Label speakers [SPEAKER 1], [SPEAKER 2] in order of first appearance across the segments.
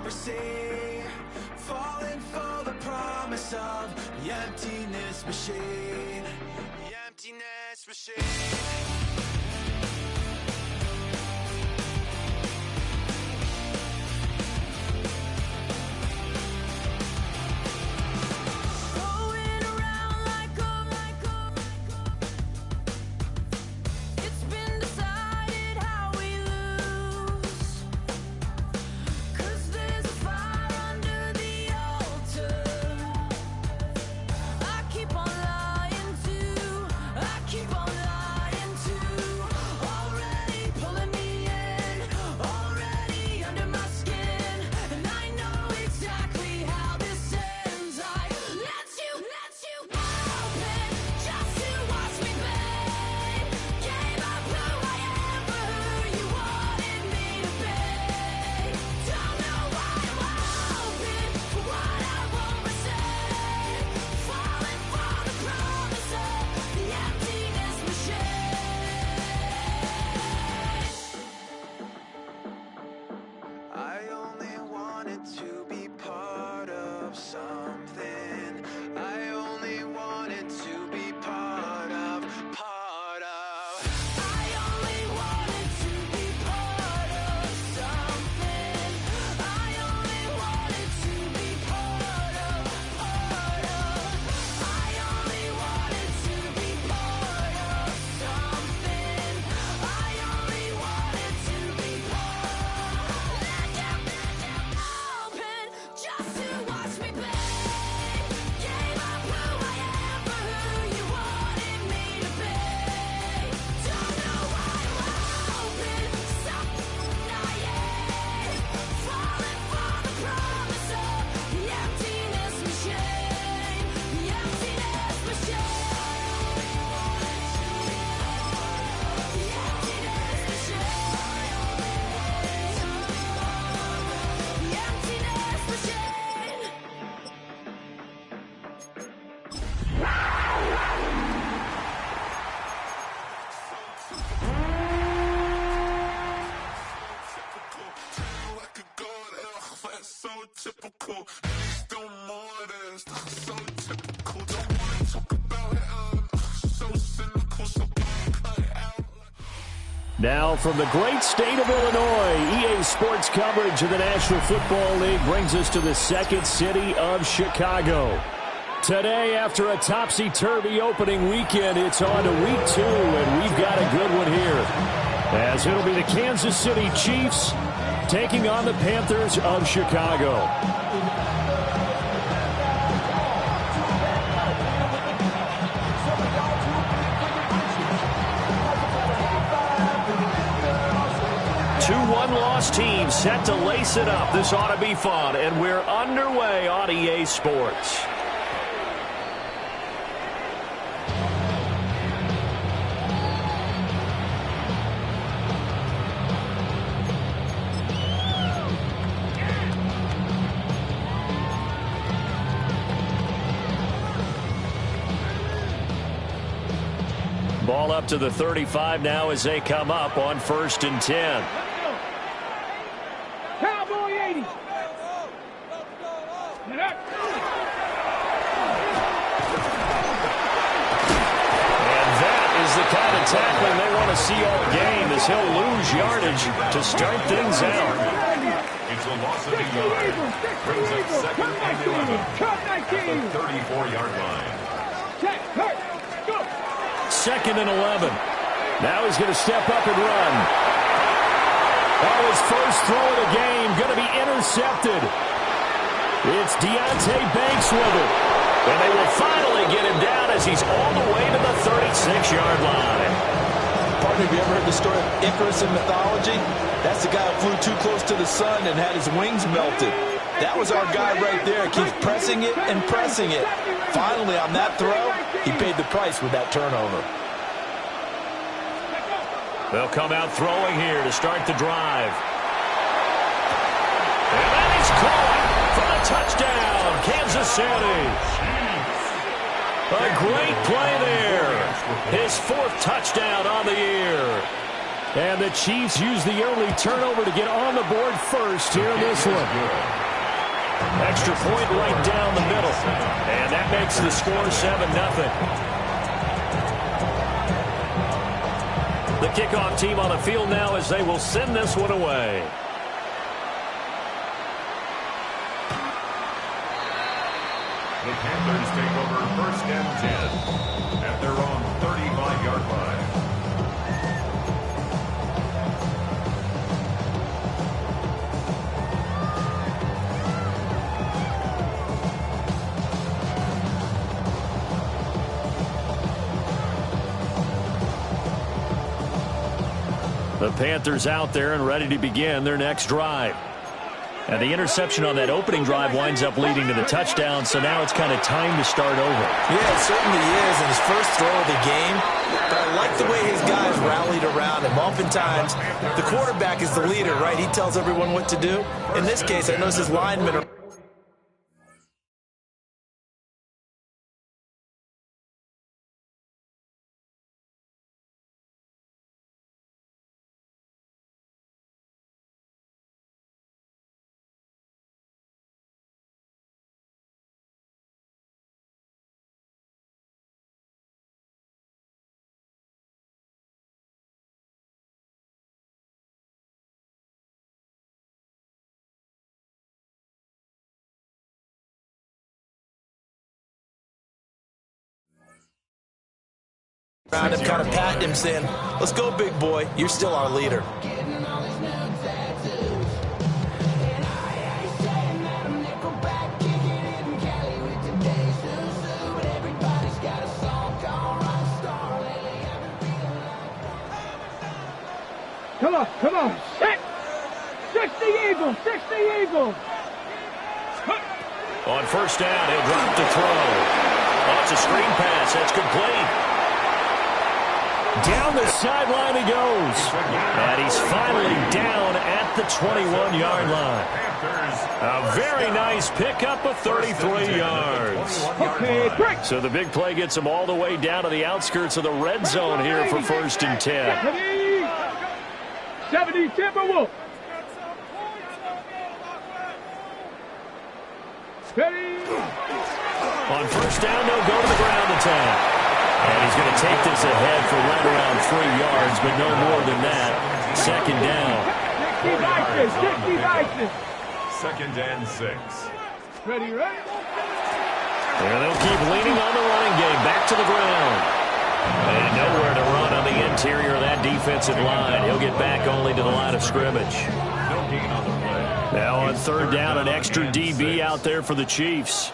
[SPEAKER 1] ever see, falling for the promise of the emptiness machine. The emptiness machine.
[SPEAKER 2] Now from the great state of Illinois, EA Sports coverage of the National Football League brings us to the second city of Chicago. Today, after a topsy-turvy opening weekend, it's on to week 2, and we've got a good one here. As it'll be the Kansas City Chiefs taking on the Panthers of Chicago. Two one-loss teams set to lace it up. This ought to be fun, and we're underway on EA Sports. Ball up to the 35 now as they come up on 1st and 10.
[SPEAKER 3] Cowboy 80.
[SPEAKER 2] And that is the kind of tackling they want to see all game, as he'll lose yardage to start things out.
[SPEAKER 4] It's a loss of 8 yards. Brings up 2nd and 11 at the 34-yard line.
[SPEAKER 2] 2nd and 11. Now he's going to step up and run. Oh, his first throw of the game going to be intercepted. It's Deonte Banks with it. And they will finally get him down as he's all the way to the 36-yard line.
[SPEAKER 5] Partner, have you ever heard the story of Icarus in mythology? That's the guy who flew too close to the sun and had his wings melted. That was our guy right there. Keeps pressing it and pressing it. Finally, on that throw, he paid the price with that turnover.
[SPEAKER 2] They'll come out throwing here to start the drive. And then he's caught for a touchdown, Kansas City. A great play there. His 4th touchdown on the year. And the Chiefs use the early turnover to get on the board first here in this one. Extra point right down the middle. And that makes the score 7-0. The kickoff team on the field now as they will send this one away.
[SPEAKER 4] The Panthers take over 1st and 10 at their own 35-yard line.
[SPEAKER 2] The Panthers out there and ready to begin their next drive. And the interception on that opening drive winds up leading to the touchdown, so now it's kind of time to start over.
[SPEAKER 5] Yeah, it certainly is in his first throw of the game. But I like the way his guys rallied around him. Oftentimes, the quarterback is the leader, right? He tells everyone what to do. In this case, I notice his linemen are... around him, kind of patting him, saying, let's go, big boy. You're still our leader.
[SPEAKER 3] Come on. Six the Eagles.
[SPEAKER 2] On first down, he'll drop to throw. Oh, it's a screen pass. That's complete. Down the sideline he goes. And he's finally down at the 21-yard line. A very nice pickup of 33 yards.
[SPEAKER 3] Okay,
[SPEAKER 2] So the big play gets him all the way down to the outskirts of the red zone here for 1st and 10.
[SPEAKER 3] 70 Timberwolves.
[SPEAKER 2] On first down, they'll go to the ground attack. And he's going to take this ahead for right around 3 yards, but no more than that. 2nd down.
[SPEAKER 4] 2nd and 6.
[SPEAKER 3] Ready?
[SPEAKER 2] And they'll keep leaning on the running game. Back to the ground. And nowhere to run on the interior of that defensive line. He'll get back only to the line of scrimmage.
[SPEAKER 4] No gain on the play.
[SPEAKER 2] Now on 3rd down, an extra DB out there for the Chiefs.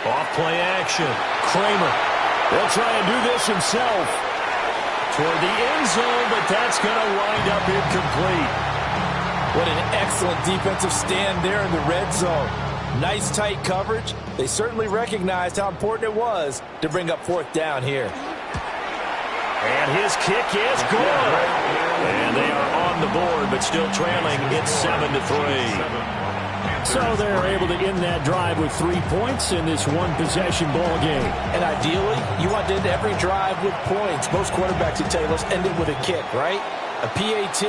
[SPEAKER 2] Off play action. Kramer. He'll try and do this himself. Toward the end zone, but that's going to wind up incomplete.
[SPEAKER 5] What an excellent defensive stand there in the red zone. Nice tight coverage. They certainly recognized how important it was to bring up 4th down here.
[SPEAKER 2] And his kick is good. And they are on the board, but still trailing. It's 7-3. So they're able to end that drive with 3 points in this one-possession ball game.
[SPEAKER 5] And ideally, you want to end every drive with points. Most quarterbacks would tell you, let's end it with a kick, right? A PAT,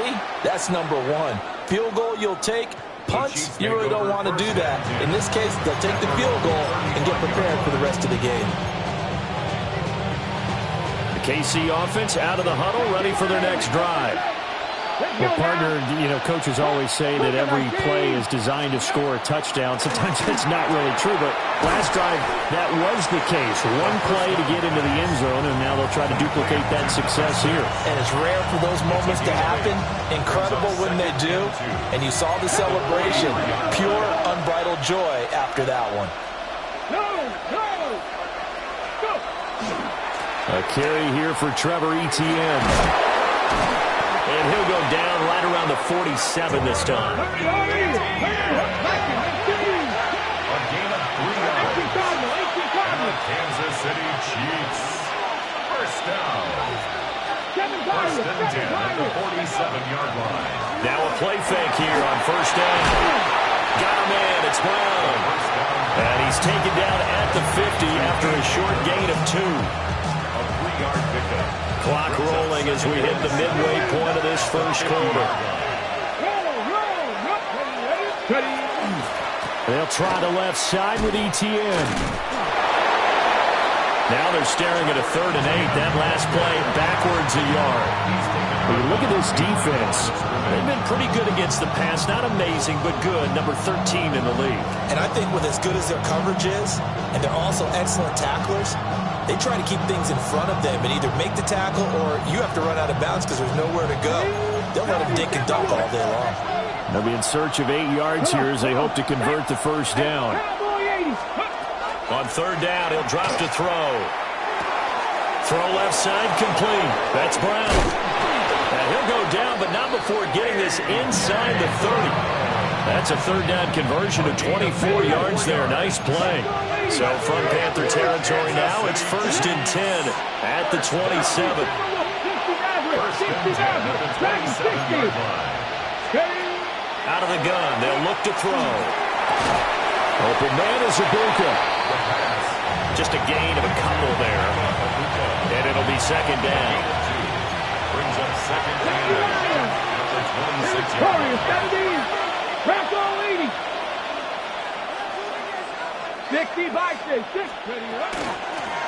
[SPEAKER 5] that's number 1. Field goal you'll take. Punts, you really don't want to do that. In this case, they'll take the field goal and get prepared for the rest of the game.
[SPEAKER 2] The KC offense out of the huddle, ready for their next drive. Well, partner, coaches always say that every play is designed to score a touchdown. Sometimes that's not really true, but last drive, that was the case. One play to get into the end zone, and now they'll try to duplicate that success here.
[SPEAKER 5] And it's rare for those moments to happen. Incredible when they do. And you saw the celebration. Pure, unbridled joy after that one.
[SPEAKER 2] A carry here for Trevor Etienne. And he'll go down right around the 47 this time.
[SPEAKER 4] A gain of 3 yards. And the Kansas City Chiefs. First down. 1st and 10 at the 47-yard line.
[SPEAKER 2] Now a play fake here on first down. Got him in. It's Brown. And he's taken down at the 50 after a short gain of 2.
[SPEAKER 4] A 3-yard pickup.
[SPEAKER 2] Clock rolling as we hit the midway point of this first quarter. They'll try the left side with Etienne. Now they're staring at a 3rd and 8. That last play backwards a yard. When you look at this defense, they've been pretty good against the pass. Not amazing, but good. Number 13 in the league.
[SPEAKER 5] And I think with as good as their coverage is, and they're also excellent tacklers, they try to keep things in front of them and either make the tackle or you have to run out of bounds because there's nowhere to go. They'll let them dink and dunk all day long.
[SPEAKER 2] They'll be in search of 8 yards here as they hope to convert the first down. On 3rd down, he'll drop to throw. Throw left side, complete. That's Brown. And he'll go down, but not before getting this inside the 30. That's a 3rd down conversion to 24 yards there. Nice play. So from Panther territory now, it's 1st and 10 at the 27. Out of the gun, they'll look to throw. Open man is Ibuka. Just a gain of a couple there. And it'll be 2nd down.
[SPEAKER 4] Brings up 2nd down. Number 26 yards.
[SPEAKER 3] 60.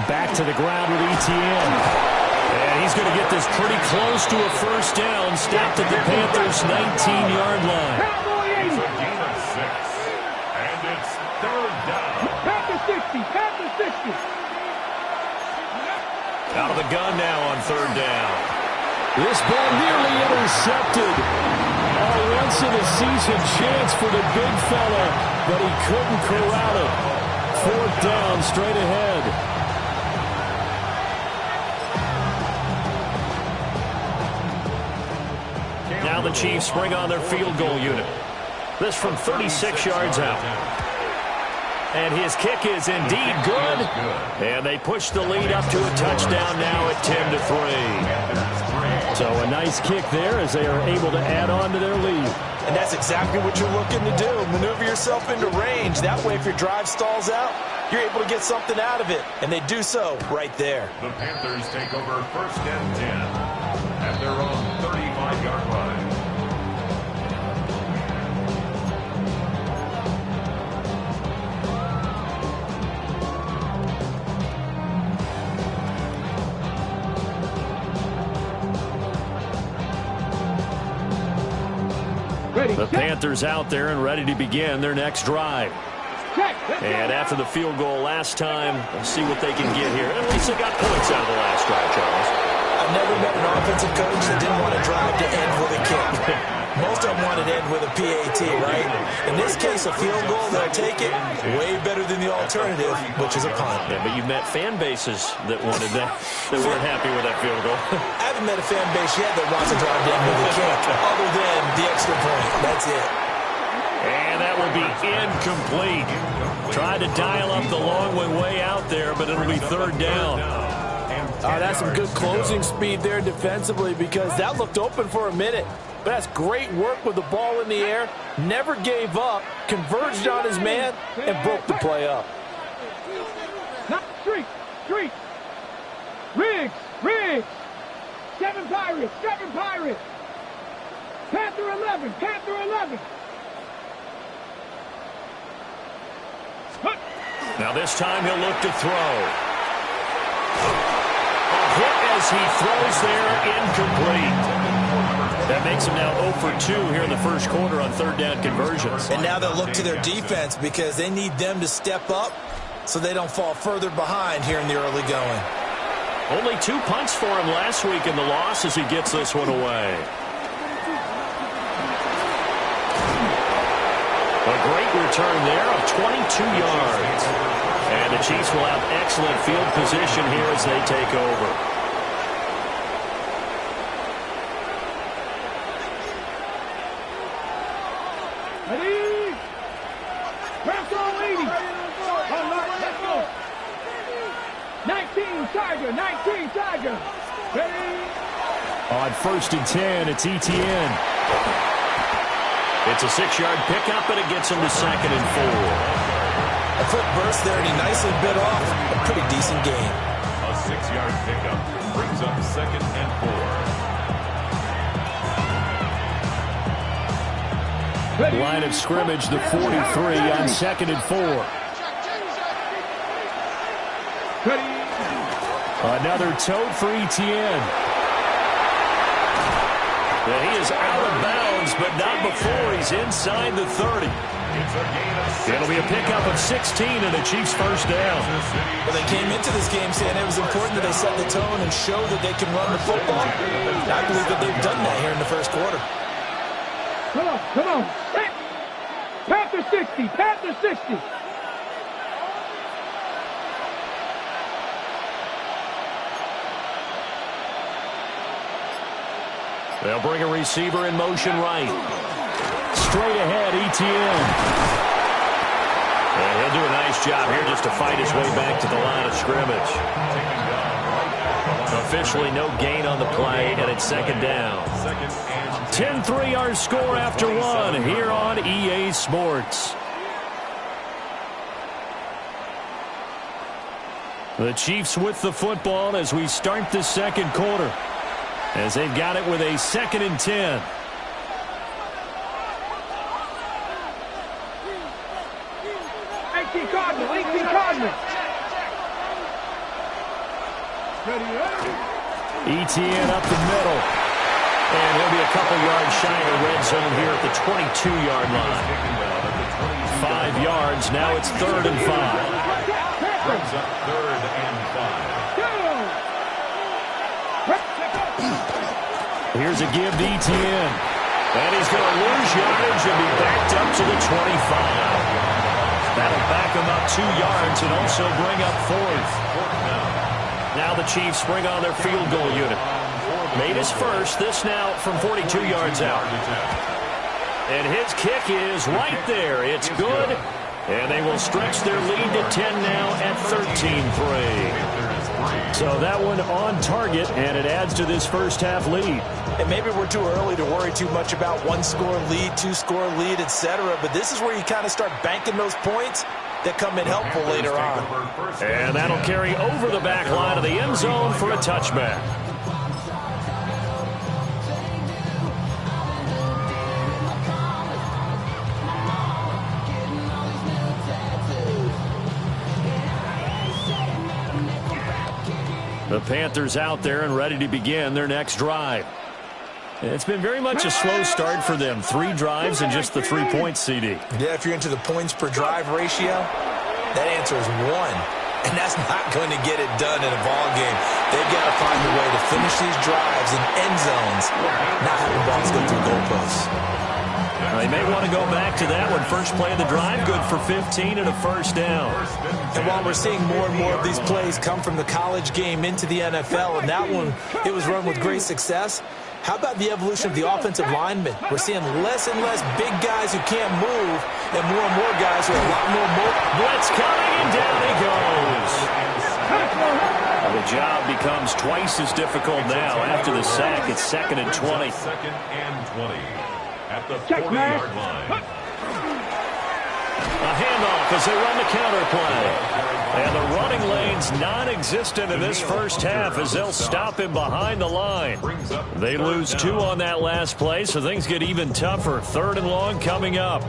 [SPEAKER 2] Back to the ground with Etienne. And he's going to get this pretty close to a first down. Stopped at the Panthers' 19-yard line.
[SPEAKER 4] It's a gain of 6. And it's 3rd down.
[SPEAKER 3] Panther 60. Panther 60.
[SPEAKER 2] Out of the gun now on 3rd down. This ball nearly intercepted. A once-in-a-season chance for the big fella, but he couldn't corral it. 4th down, straight ahead. Now the Chiefs bring on their field goal unit. This from 36 yards out. And his kick is indeed good. And they push the lead up to a touchdown now at 10-3. So a nice kick there as they are able to add on to their lead.
[SPEAKER 5] And that's exactly what you're looking to do. Maneuver yourself into range. That way, if your drive stalls out, you're able to get something out of it. And they do so right there.
[SPEAKER 4] The Panthers take over 1st and 10 at their own 35-yard line.
[SPEAKER 2] The Panthers out there and ready to begin their next drive. And after the field goal last time, let's see what they can get here. At least they got points out of the last drive, Charles.
[SPEAKER 5] I've never met an offensive coach that didn't want a drive to end with a kick. Most of them want it to end with a PAT, right? In this case, a field goal, they'll take it. Way better than the alternative, which is a punt.
[SPEAKER 2] Yeah, but you've met fan bases that wanted that, that weren't happy with that field goal.
[SPEAKER 5] I haven't met a fan base yet that wants a drive to end with a kick, other than the extra point. That's it.
[SPEAKER 2] And that will be incomplete. Tried to dial up the long way out there, but it'll be 3rd down.
[SPEAKER 5] That's some good closing speed there defensively because that looked open for a minute. But that's great work with the ball in the air. Never gave up, converged on his man, and broke the play up.
[SPEAKER 3] Street. Riggs. 7 Pirates. Panther 11.
[SPEAKER 2] Now this time he'll look to throw. A hit as he throws there, incomplete. That makes him now 0 for 2 here in the first quarter on 3rd down conversions.
[SPEAKER 5] And now they'll look to their defense because they need them to step up so they don't fall further behind here in the early going.
[SPEAKER 2] Only 2 punts for him last week in the loss as he gets this one away. A great return there of 22 yards. And the Chiefs will have excellent field position here as they take over.
[SPEAKER 3] Ready? Press on 80. All right, let's go. 19 Tiger. Ready?
[SPEAKER 2] On 1st and 10, it's Etienne. It's a 6-yard pickup, and it gets him to 2nd and 4.
[SPEAKER 5] A quick burst there, and he nicely bit off a pretty decent gain.
[SPEAKER 4] A 6 6-yard pickup. Brings up 2nd and 4.
[SPEAKER 2] Line of scrimmage, the 43 on 2nd and 4. Another tote for Etienne. And he is out of bounds, but not before he's inside the 30. It'll be a pickup of 16 and a Chiefs first down.
[SPEAKER 5] Well, they came into this game saying it was important that they set the tone and show that they can run the football. I believe that they've done that here in the first quarter.
[SPEAKER 3] Come on, come on. Panthers 60, Panthers 60.
[SPEAKER 2] They'll bring a receiver in motion right. Straight ahead, Etienne. And he'll do a nice job here just to fight his way back to the line of scrimmage. Officially no gain on the play, and it's 2nd down. 10-3 our score after 1 here on EA Sports. The Chiefs with the football as we start the second quarter, as they've got it with a 2nd and 10. Etienne up the middle. And he'll be a couple yards shy of the red zone here at the 22-yard line. 5 yards. Now it's 3rd and 5.
[SPEAKER 4] Brings up 3rd and 5.
[SPEAKER 2] Here's a give to Etienne. And he's going to lose yardage and be backed up to the 25. That'll back him up 2 yards and also bring up 4th. Now the Chiefs bring on their field goal unit. Made his first, this now from 42 yards out. And his kick is right there. It's good. And they will stretch their lead to 10 now at 13-3. So that one on target, and it adds to this first half lead.
[SPEAKER 5] And maybe we're too early to worry too much about 1-score lead, 2-score lead, etc. But this is where you kind of start banking those points that come in helpful later on.
[SPEAKER 2] And that'll carry over the back line of the end zone for a touchback. The Panthers out there and ready to begin their next drive. It's been very much a slow start for them. 3 drives and just the 3 points, CD.
[SPEAKER 5] Yeah, if you're into the points per drive ratio, that answer is 1. And that's not going to get it done in a ball game. They've got to find a way to finish these drives in end zones, not having balls go through goalposts.
[SPEAKER 2] They may want to go back to that one. First play of the drive, good for 15 and a first down.
[SPEAKER 5] And while we're seeing more and more of these plays come from the college game into the NFL, and that one, it was run with great success, how about the evolution of the offensive linemen? We're seeing less and less big guys who can't move and more guys who are a lot more mobile.
[SPEAKER 2] Blitz coming, and down he goes. The job becomes twice as difficult now. After the sack, it's 2nd and 20.
[SPEAKER 4] 2nd and 20 at the 40-yard line.
[SPEAKER 2] A handoff as they run the counter play. And the running lane's non-existent in this first half as they'll stop him behind the line. They lose 2 on that last play, so things get even tougher. 3rd and long coming up.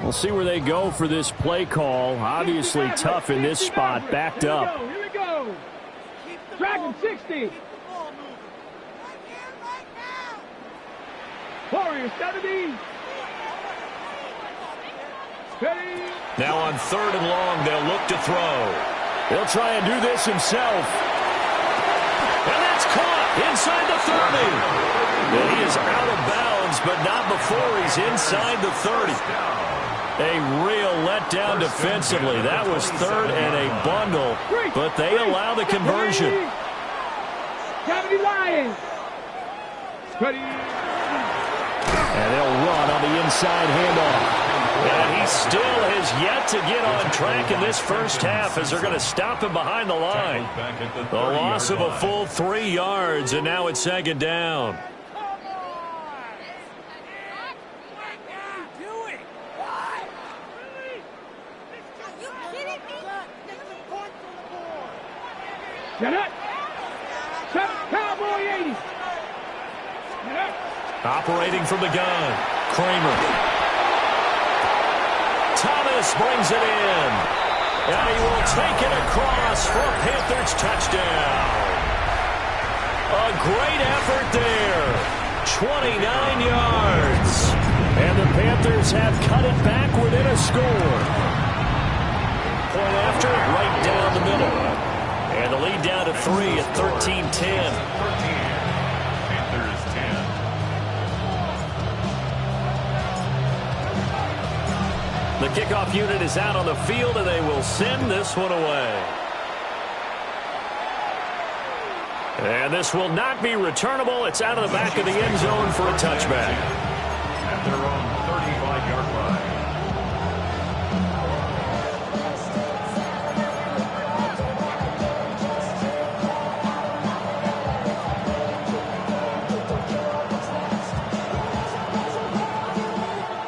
[SPEAKER 2] We'll see where they go for this play call. Obviously tough in this spot, backed up.
[SPEAKER 3] Here we go. Dragon 60. Warriors 70.
[SPEAKER 2] Now on 3rd and long, they'll look to throw. He'll try and do this himself. And that's caught inside the 30. And he is out of bounds, but not before he's inside the 30. A real letdown defensively. That was 3rd and a bundle, but they allow the conversion.
[SPEAKER 3] Lions.
[SPEAKER 2] And they'll run on the inside handoff. And he still has yet to get on track in this first half as they're going to stop him behind the line. The loss of a full 3 yards, and now it's 2nd down.
[SPEAKER 3] Get it. Set Cowboy 80. Get it.
[SPEAKER 2] Operating from the gun. Kramer. Thomas brings it in. And he will take it across for a Panthers touchdown. A great effort there. 29 yards. And the Panthers have cut it back within a score. Point after, right down the middle. And the lead down to 3 at 13-10.
[SPEAKER 4] Panthers 10.
[SPEAKER 2] The kickoff unit is out on the field, and they will send this one away. And this will not be returnable. It's out of the back of the end zone for a touchback.
[SPEAKER 4] At their own 35-yard line.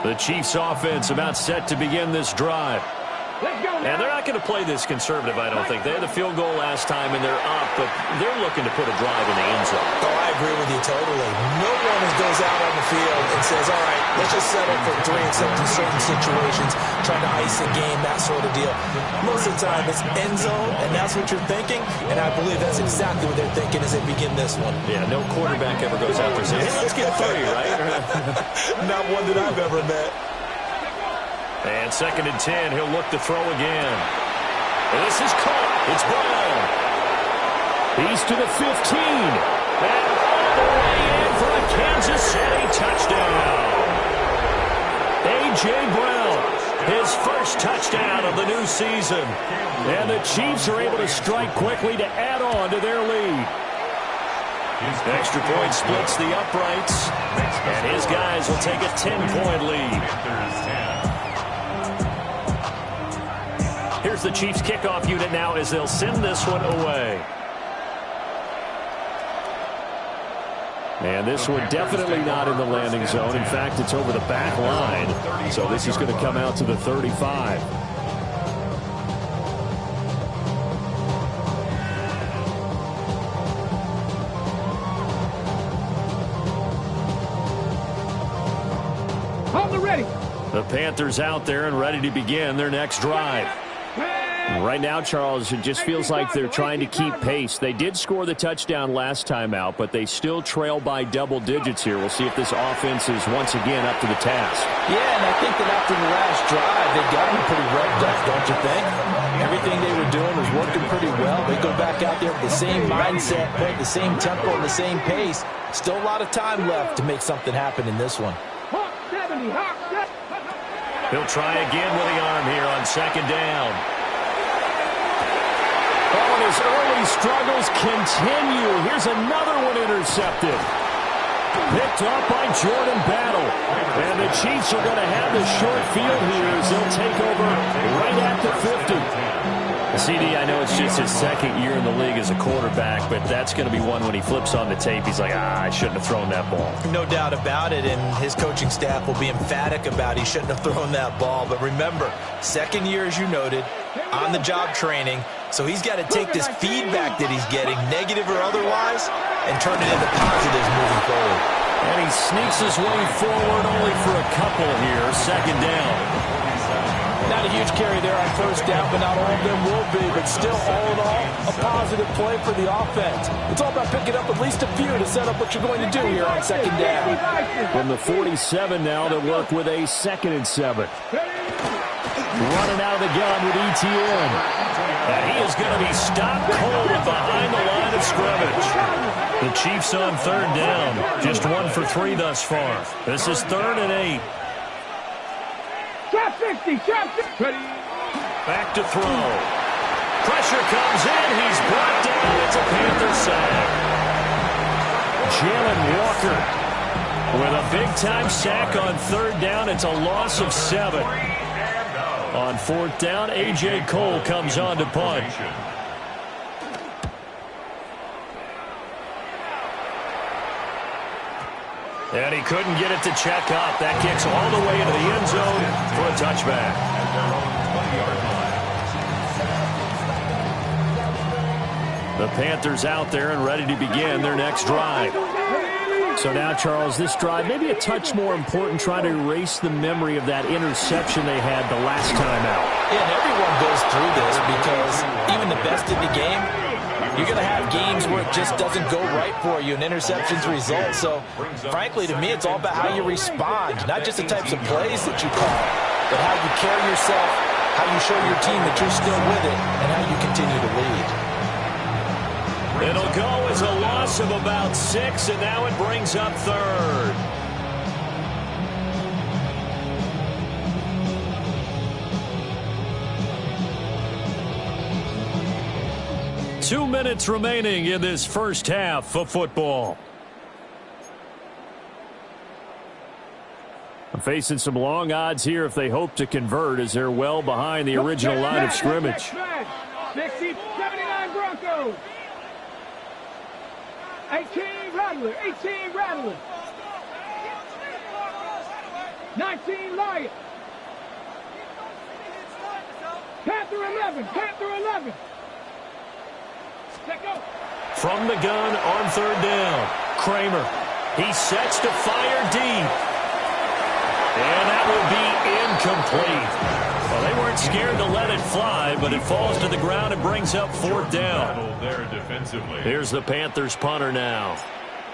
[SPEAKER 2] The Chiefs offense about set to begin this drive. And they're not going to play this conservative, I don't think. They had the field goal last time, and they're up, but they're looking to put a drive in the end zone.
[SPEAKER 5] Oh, I agree with you totally. No one goes out on the field and says, all right, let's just settle for 3 except in certain situations, trying to ice a game, that sort of deal. Most of the time, it's end zone, and that's what you're thinking, and I believe that's exactly what they're thinking as they begin this one.
[SPEAKER 2] Yeah, no quarterback ever goes out there saying, hey, let's get 3, right?
[SPEAKER 5] Not one that I've ever met.
[SPEAKER 2] And 2nd and 10, he'll look to throw again. And this is caught. It's Brown. He's to the 15. And all the way in for a Kansas City touchdown. A.J. Brown, his first touchdown of the new season. And the Chiefs are able to strike quickly to add on to their lead. Extra point splits the uprights. And his guys will take a 10-point lead. Here's the Chiefs kickoff unit now as they'll send this one away. And this one definitely not in the landing zone. In fact, it's over the back line. So this is going to come out to the 35.
[SPEAKER 3] On the ready.
[SPEAKER 2] The Panthers out there and ready to begin their next drive. Right now, Charles, it just feels like they're trying to keep pace. They did score the touchdown last time out, but they still trail by double digits here. We'll see if this offense is once again up to the task.
[SPEAKER 5] Yeah, and I think that after the last drive, they got them pretty revved up, don't you think? Everything they were doing was working pretty well. They go back out there with the same mindset, right? The same tempo and the same pace. Still a lot of time left to make something happen in this one.
[SPEAKER 2] He'll try again with the arm here on 2nd down. Oh, and his early struggles continue. Here's another one intercepted. Picked up by Jordan Battle. And the Chiefs are going to have the short field here as they'll take over right at the 50. CD, I know it's just his 2nd year in the league as a quarterback, but that's going to be one when he flips on the tape, he's like, I shouldn't have thrown that ball.
[SPEAKER 5] No doubt about it, and his coaching staff will be emphatic about he shouldn't have thrown that ball. But remember, 2nd year, as you noted, on-the-job training, so he's got to take this feedback that he's getting, negative or otherwise, and turn it into positives moving forward.
[SPEAKER 2] And he sneaks his way forward only for a couple here, 2nd down.
[SPEAKER 5] Not a huge carry there on 1st down, but not all of them will be. But still, all in all, a positive play for the offense. It's all about picking up at least a few to set up what you're going to do here on 2nd down.
[SPEAKER 2] From the 47 now, to work with a 2nd and 7. Running out of the gun with ETN. And he is going to be stopped cold behind the line of scrimmage. The Chiefs on 3rd down. Just 1 for 3 thus far. This is 3rd and 8.
[SPEAKER 3] Trap 60, trap 60.
[SPEAKER 2] Back to throw. Pressure comes in. He's brought down. It's a Panther sack. Jalen Walker with a big-time sack on 3rd down. It's a loss of 7. On 4th down, A.J. Cole comes on to punt. And he couldn't get it to check up. That kicks all the way into the end zone for a touchback. The Panthers out there and ready to begin their next drive. So now, Charles, this drive maybe a touch more important, trying to erase the memory of that interception they had the last time out.
[SPEAKER 5] Yeah, and everyone goes through this because even the best in the game, you're going to have games where it just doesn't go right for you and interceptions result. So, frankly, to me, it's all about how you respond, not just the types of plays that you call, but how you carry yourself, how you show your team that you're still with it, and how you continue to lead.
[SPEAKER 2] It'll go as a loss of about 6, and now it brings up third. Two minutes remaining in this first half of football. Facing some long odds here if they hope to convert, as they're well behind the original line of scrimmage.
[SPEAKER 3] 60, 79 Broncos. 18 Rattler, 18 Rattler. 19 Lion. Panther 11, Panther 11. Let go.
[SPEAKER 2] From the gun on third down, Kramer. He sets to fire deep. And that will be incomplete. Well, they weren't scared to let it fly, but it falls to the ground and brings up fourth down. Here's the Panthers punter now,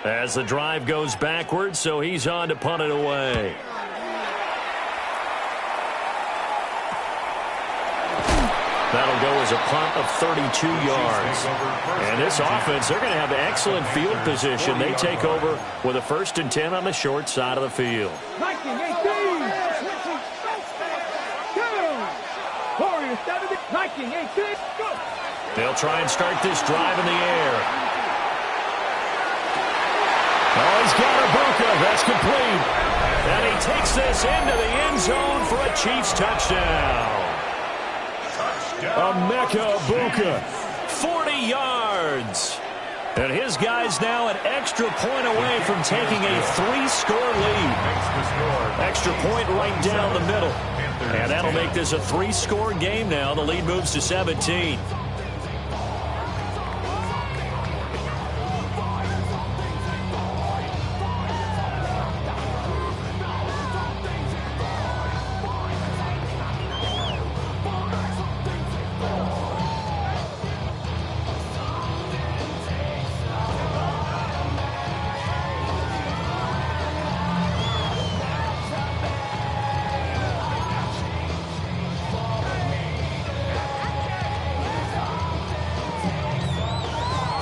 [SPEAKER 2] as the drive goes backwards, so he's on to punt it away. That'll go as a punt of 32 yards. And this offense, they're going to have excellent field position. They take over with a 1st and 10 on the short side of the field. They'll try and start this drive in the air. Oh, he's got Ibuka. That's complete. And he takes this into the end zone for a Chiefs touchdown. Emeka Ibuka, 40 yards. And his guy's now an extra point away from taking a 3-score lead. Extra point right down the middle. And that'll make this a 3-score game now. The lead moves to 17.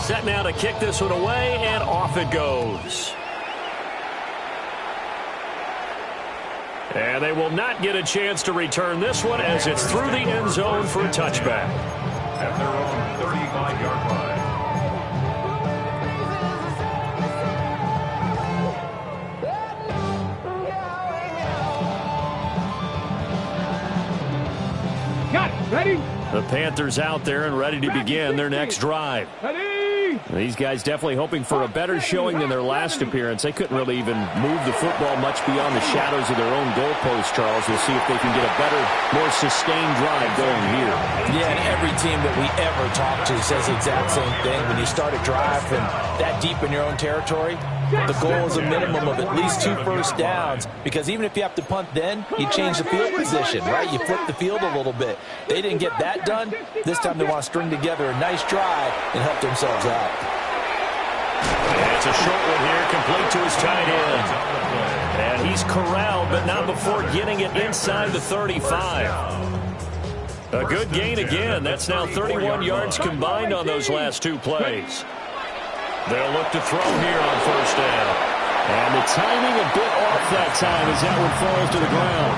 [SPEAKER 2] Set now to kick this one away, and off it goes. And they will not get a chance to return this one as it's through the end zone for a touchback.
[SPEAKER 4] At their own 35-yard line.
[SPEAKER 3] Got it. Ready?
[SPEAKER 2] The Panthers out there and ready to begin their next drive. These guys definitely hoping for a better showing than their last appearance. They couldn't really even move the football much beyond the shadows of their own goalpost, Charles. We'll see if they can get a better, more sustained drive going here.
[SPEAKER 5] Yeah, and every team that we ever talk to says the exact same thing. When you start a drive from that deep in your own territory, the goal is a minimum of at least 2 first downs, because even if you have to punt then, you change the field position, right? You flip the field a little bit. They didn't get that done. This time they want to string together a nice drive and help themselves out.
[SPEAKER 2] And it's a short one here, complete to his tight end. And he's corralled, but not before getting it inside the 35. A good gain again. That's now 31 yards combined on those last 2 plays. They'll look to throw here on first down. And the timing a bit off that time as that one falls to the ground.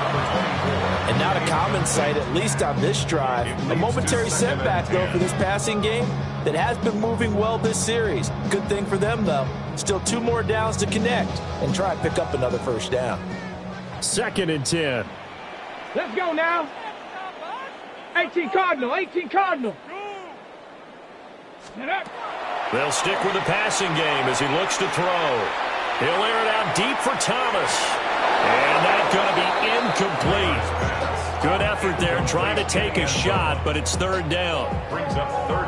[SPEAKER 5] And not a common sight, at least on this drive. A momentary setback, though, for this passing game that has been moving well this series. Good thing for them, though. Still 2 more downs to connect and try and pick up another first down.
[SPEAKER 2] 2nd and 10.
[SPEAKER 3] Let's go now. 18 Cardinal, 18 Cardinal. Get up.
[SPEAKER 2] They'll stick with the passing game as he looks to throw. He'll air it out deep for Thomas. And that's going to be incomplete. Good effort there trying to take a shot, but it's third down.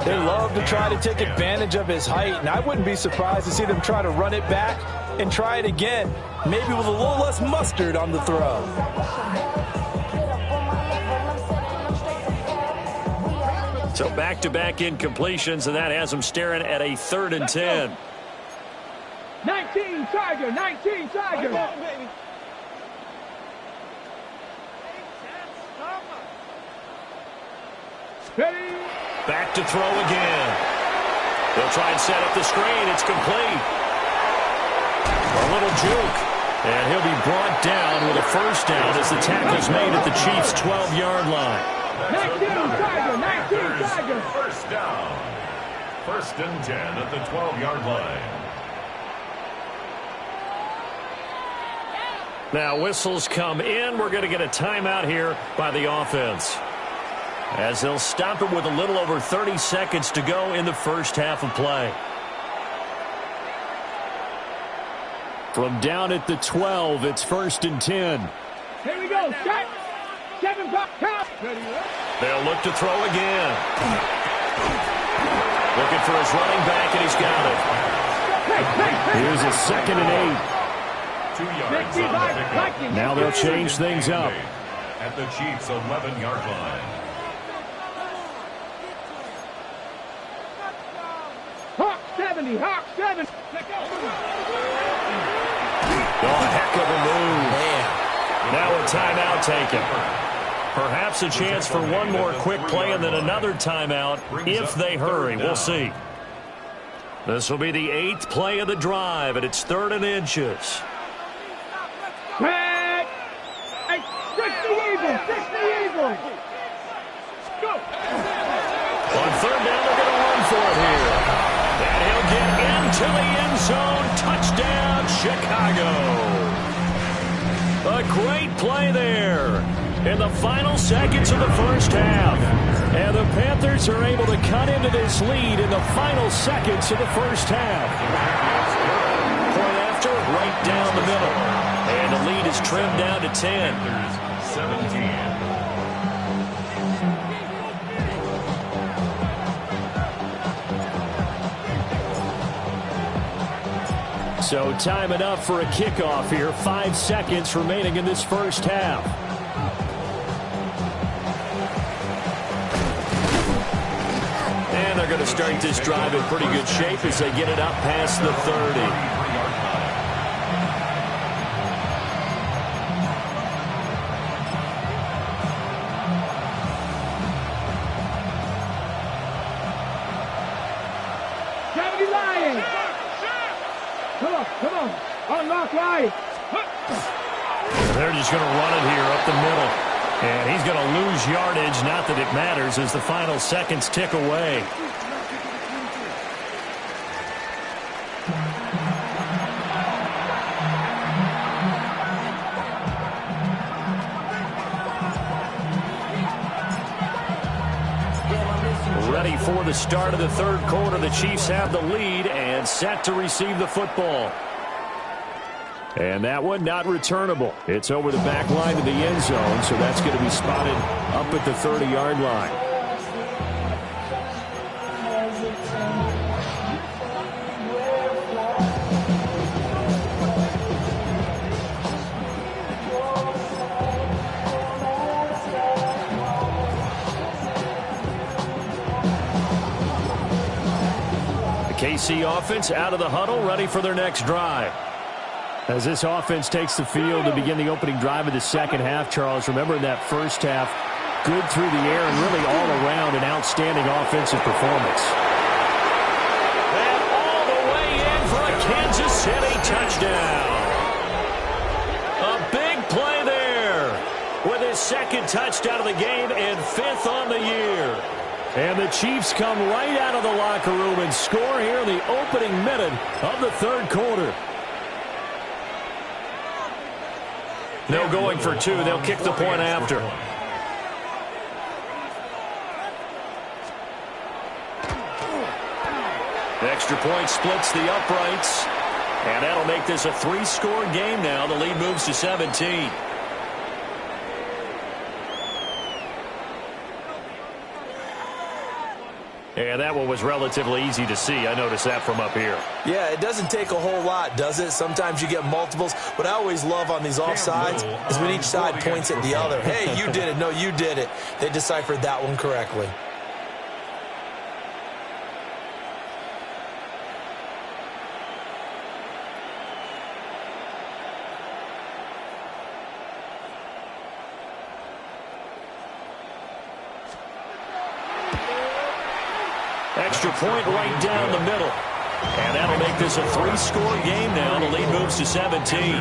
[SPEAKER 5] They love to try to take advantage of his height, and I wouldn't be surprised to see them try to run it back and try it again, maybe with a little less mustard on the throw.
[SPEAKER 2] So back-to-back incompletions, and that has them staring at a 3rd and 10.
[SPEAKER 3] 19 Tiger, 19 Tiger. Ready?
[SPEAKER 2] Back to throw again. They'll try and set up the screen. It's complete. A little juke. And he'll be brought down with a first down as the tackle's made at the Chiefs' 12-yard line.
[SPEAKER 3] 19 Tiger, 19 Tiger.
[SPEAKER 4] First down. 1st and 10 at the 12-yard line.
[SPEAKER 2] Now whistles come in. We're going to get a timeout here by the offense, as they'll stop it with a little over 30 seconds to go in the first half of play. From down at the 12, it's 1st and 10.
[SPEAKER 3] Here we go. Shot. 7 pop count.
[SPEAKER 2] They'll look to throw again. Looking for his running back, and he's got it. Here's a 2nd and 8.
[SPEAKER 4] 2 yards on the pickup.
[SPEAKER 2] Now they'll change things up.
[SPEAKER 4] At the Chiefs' 11-yard line.
[SPEAKER 3] Hawk 70, Hawk 7.
[SPEAKER 2] Oh, heck of a move. Now a timeout taken. Perhaps a chance for one more quick play and then another timeout if they hurry. We'll see. This will be the 8th play of the drive, and it's 3rd and inches.
[SPEAKER 3] Back. Hey, 60 Eagles, 60 Eagles. Go.
[SPEAKER 2] On 3rd down, they're going to run for it here. And he'll get into the end zone. Touchdown, Chicago. A great play there in the final seconds of the first half. And the Panthers are able to cut into this lead in the final seconds of the first half. Point after, right down the middle. And the lead is trimmed down to 10.
[SPEAKER 4] 17.
[SPEAKER 2] So time enough for a kickoff here. 5 seconds remaining in this first half. And they're going to start this drive in pretty good shape as they get it up past the 30.
[SPEAKER 3] Come on. Unlock line.
[SPEAKER 2] They're just going to run it here up the middle. And he's going to lose yardage. Not that it matters as the final seconds tick away. Ready for the start of the 3rd quarter. The Chiefs have the lead and set to receive the football. And that one not returnable. It's over the back line of the end zone, so that's going to be spotted up at the 30-yard line. KC offense out of the huddle, ready for their next drive. As this offense takes the field to begin the opening drive of the second half, Charles, remember in that first half, good through the air and really all around an outstanding offensive performance. And all the way in for a Kansas City touchdown. A big play there with his 2nd touchdown of the game and 5th on the year. And the Chiefs come right out of the locker room and score here in the opening minute of the 3rd quarter. No going for 2. They'll kick the point after. The extra point splits the uprights. And that'll make this a 3-score game now. The lead moves to 17. And that one was relatively easy to see. I noticed that from up here.
[SPEAKER 5] Yeah, it doesn't take a whole lot, does it? Sometimes you get multiples. What I always love on these offsides is when each side points at the other. Hey, you did it. No, you did it. They deciphered that one correctly.
[SPEAKER 2] Extra point right down the middle. And that'll make this a 3-score game now. The lead moves to 17.
[SPEAKER 4] 17.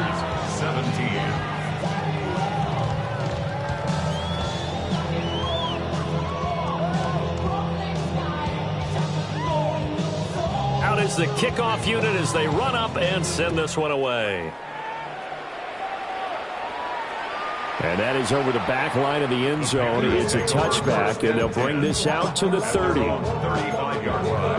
[SPEAKER 2] Out is the kickoff unit as they run up and send this one away. And that is over the back line of the end zone. It's a touchback, and they'll bring this out to the 30.
[SPEAKER 4] 35-yard line.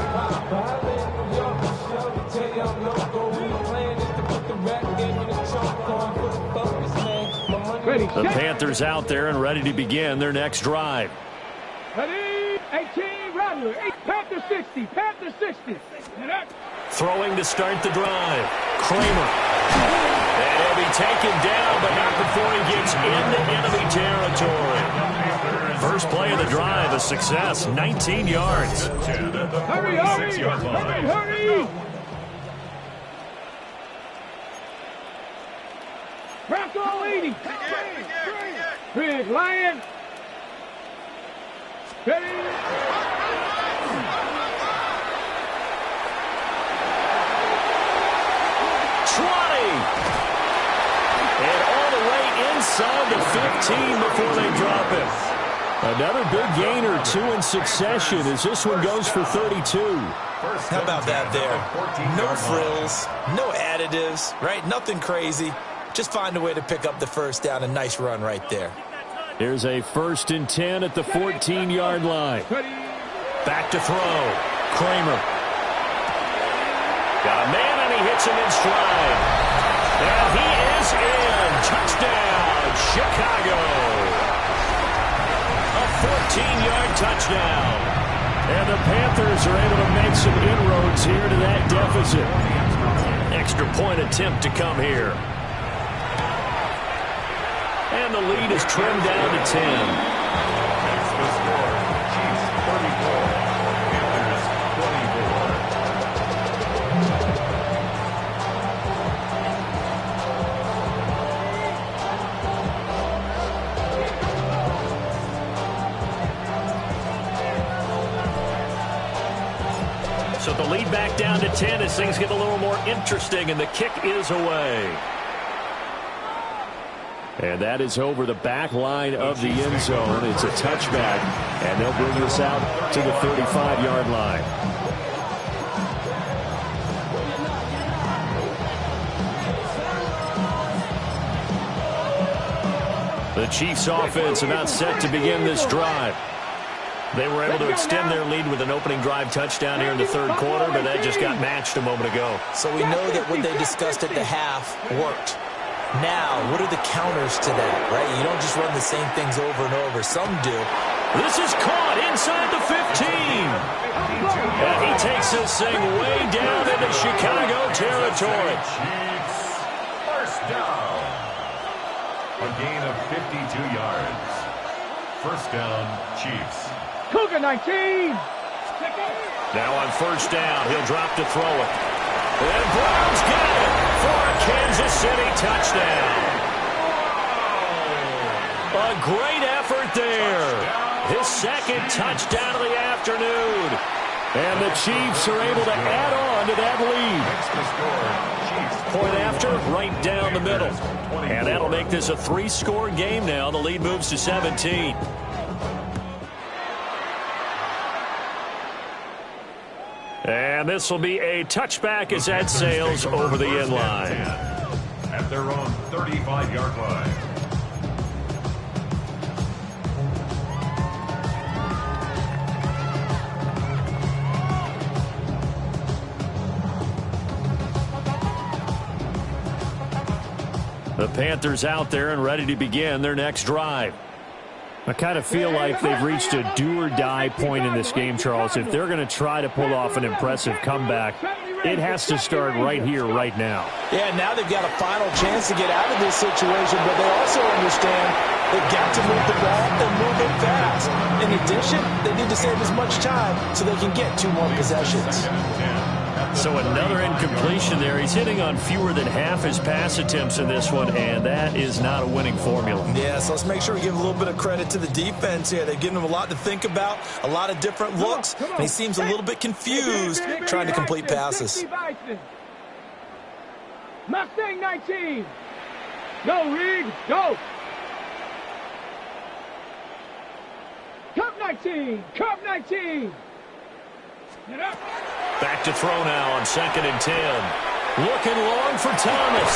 [SPEAKER 2] The Panthers out there and ready to begin their next drive.
[SPEAKER 3] Ready, 18, Rattler, Panthers 60, Panthers 60.
[SPEAKER 2] Throwing to start the drive. Kramer. And he'll be taken down, but not before he gets into enemy territory. First play of the drive, a success, 19 yards.
[SPEAKER 3] Hurry, hurry, hurry, hurry. Bronco leading. Big Lion. Ready.
[SPEAKER 2] 20. And all the way inside the 15 before they drop him. Another big gain or two in succession as this one goes for 32.
[SPEAKER 5] How about that there? No frills, no additives, right? Nothing crazy. Just find a way to pick up the first down. A nice run right there.
[SPEAKER 2] Here's a 1st and 10 at the 14-yard line. Back to throw. Kramer. Got a man, and he hits him in stride. And he is in. Touchdown, Chicago. A 14-yard touchdown. And the Panthers are able to make some inroads here to that deficit. Extra point attempt to come here. And the lead is trimmed down to 10.
[SPEAKER 4] That's the score. Chiefs 34. Panthers 24.
[SPEAKER 2] So the lead back down to 10 as things get a little more interesting, and the kick is away. And that is over the back line of the end zone. It's a touchback, and they'll bring this out to the 35-yard line. The Chiefs offense about set to begin this drive. They were able to extend their lead with an opening drive touchdown here in the third quarter, but that just got matched a moment ago.
[SPEAKER 5] So we know that what they discussed at the half worked. Now, what are the counters to that, right? You don't just run the same things over and over. Some do.
[SPEAKER 2] This is caught inside the 15. And he takes this thing way down into Chicago territory.
[SPEAKER 4] Chiefs. First down. A gain of 52 yards. First down, Chiefs.
[SPEAKER 3] Cougar 19.
[SPEAKER 2] Now on first down, he'll drop to throw it. And Browns get it for a Kansas City touchdown. A great effort there. His second touchdown of the afternoon. And the Chiefs are able to add on to that lead. Point after, right down the middle. And that'll make this a 3-score game now. The lead moves to 17. And this will be a touchback as that sails over the end line.
[SPEAKER 4] At their own 35-yard line.
[SPEAKER 2] The Panthers out there and ready to begin their next drive. I kind of feel like they've reached a do-or-die point in this game, Charles. If they're going to try to pull off an impressive comeback, it has to start right here, right now.
[SPEAKER 5] Yeah, now they've got a final chance to get out of this situation, but they also understand they've got to move the ball and move it fast. In addition, they need to save as much time so they can get 2 more possessions.
[SPEAKER 2] So another incompletion there. He's hitting on fewer than half his pass attempts in this one, and that is not a winning formula.
[SPEAKER 5] Yeah, so let's make sure we give a little bit of credit to the defense here. They've given him a lot to think about, a lot of different looks, and he seems a little bit confused trying to complete passes.
[SPEAKER 3] Mustang 19. Go, Reed. Go. Cup 19. Cup 19.
[SPEAKER 2] Back to throw now on 2nd and 10. Looking long for Thomas.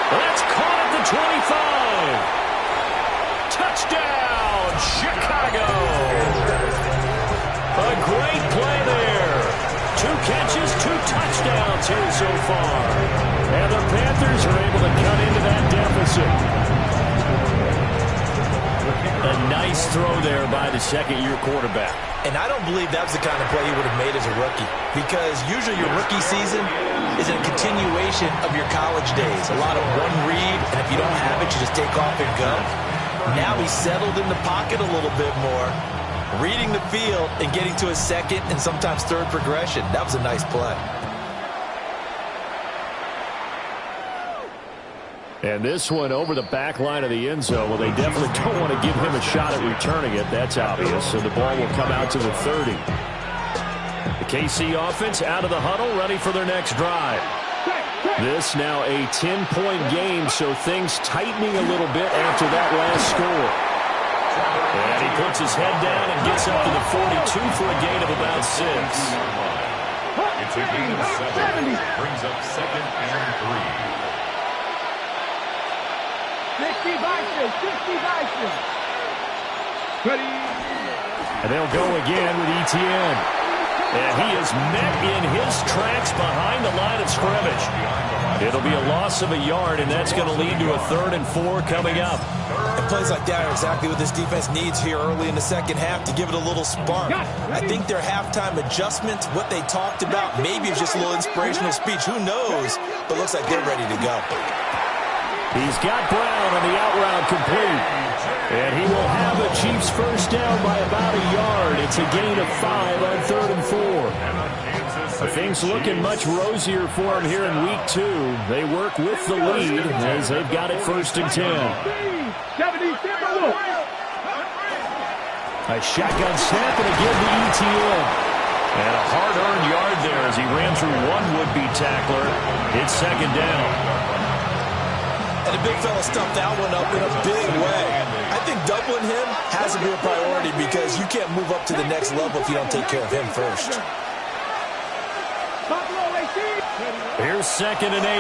[SPEAKER 2] That's caught at the 25. Touchdown, Chicago. A great play there. 2 catches, 2 touchdowns here so far. And the Panthers are able to cut into that deficit. A nice throw there by the second-year quarterback.
[SPEAKER 5] And I don't believe that was the kind of play he would have made as a rookie, because usually your rookie season is a continuation of your college days. A lot of one read, and if you don't have it, you just take off and go. Now he's settled in the pocket a little bit more, reading the field and getting to his second and sometimes third progression. That was a nice play.
[SPEAKER 2] And this one over the back line of the end zone. Well, they definitely don't want to give him a shot at returning it. That's obvious. So the ball will come out to the 30. The KC offense out of the huddle, ready for their next drive. This now a 10-point game, so things tightening a little bit after that last score. And he puts his head down and gets up to the 42 for a gain of about 6.
[SPEAKER 4] It's a gain of 7. Brings up 2nd and 3.
[SPEAKER 3] 60 Bison. 60 Bison.
[SPEAKER 2] And they'll go again with Etienne. And he is met in his tracks behind the line of scrimmage. It'll be a loss of a yard, and that's going to lead to a 3rd and 4 coming up.
[SPEAKER 5] And plays like that are exactly what this defense needs here early in the second half to give it a little spark. I think their halftime adjustments, what they talked about, maybe it's just a little inspirational speech. Who knows? But looks like they're ready to go.
[SPEAKER 2] He's got Brown on the out route complete. And he will have the Chiefs first down by about a yard. It's a gain of 5 on 3rd and 4. Things looking much rosier for him here in week 2. They work with the lead as they've got it 1st and 10. A shotgun snap and again to Etienne. And a hard-earned yard there as he ran through one would-be tackler. It's 2nd down.
[SPEAKER 5] And the big fella stuffed that one up in a big way. I think doubling him has to be a priority because you can't move up to the next level if you don't take care of him first.
[SPEAKER 2] Here's 2nd and 8.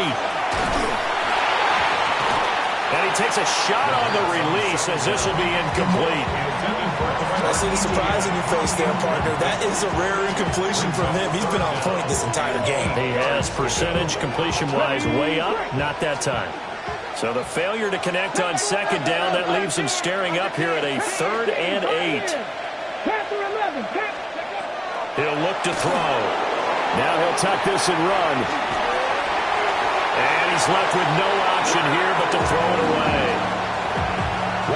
[SPEAKER 2] And he takes a shot on the release as this will be incomplete.
[SPEAKER 5] I see the surprise in your face there, partner. That is a rare incompletion from him. He's been on point this entire game.
[SPEAKER 2] He has percentage completion-wise way up. Not that time. So the failure to connect on 2nd down, that leaves him staring up here at a 3rd and 8. He'll look to throw. Now he'll tuck this and run. And he's left with no option here but to throw it away.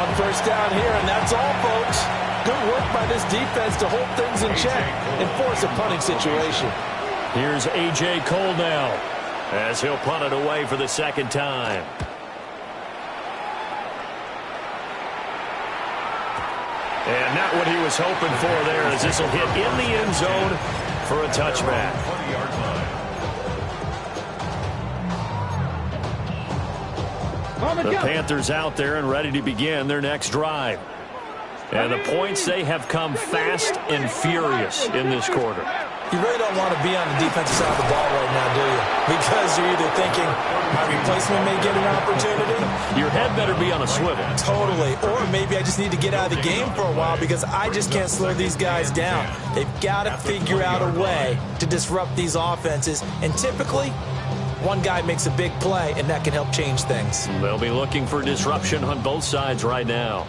[SPEAKER 5] 1 first down here, and that's all, folks. Good work by this defense to hold things in check and force a punting situation.
[SPEAKER 2] Here's A.J. Cole now as he'll punt it away for the 2nd time. And not what he was hoping for there as this will hit in the end zone for a touchback. The Panthers out there and ready to begin their next drive. And the points, they have come fast and furious in this quarter.
[SPEAKER 5] You really don't want to be on the defensive side of the ball right now, do you? Because you're either thinking, my replacement may get an opportunity.
[SPEAKER 2] Your head better be on a swivel.
[SPEAKER 5] Totally. Or maybe I just need to get out of the game for a while because I just can't slow these guys down. They've got to figure out a way to disrupt these offenses. And typically, One guy makes a big play, and that can help change things.
[SPEAKER 2] They'll be looking for disruption on both sides right now.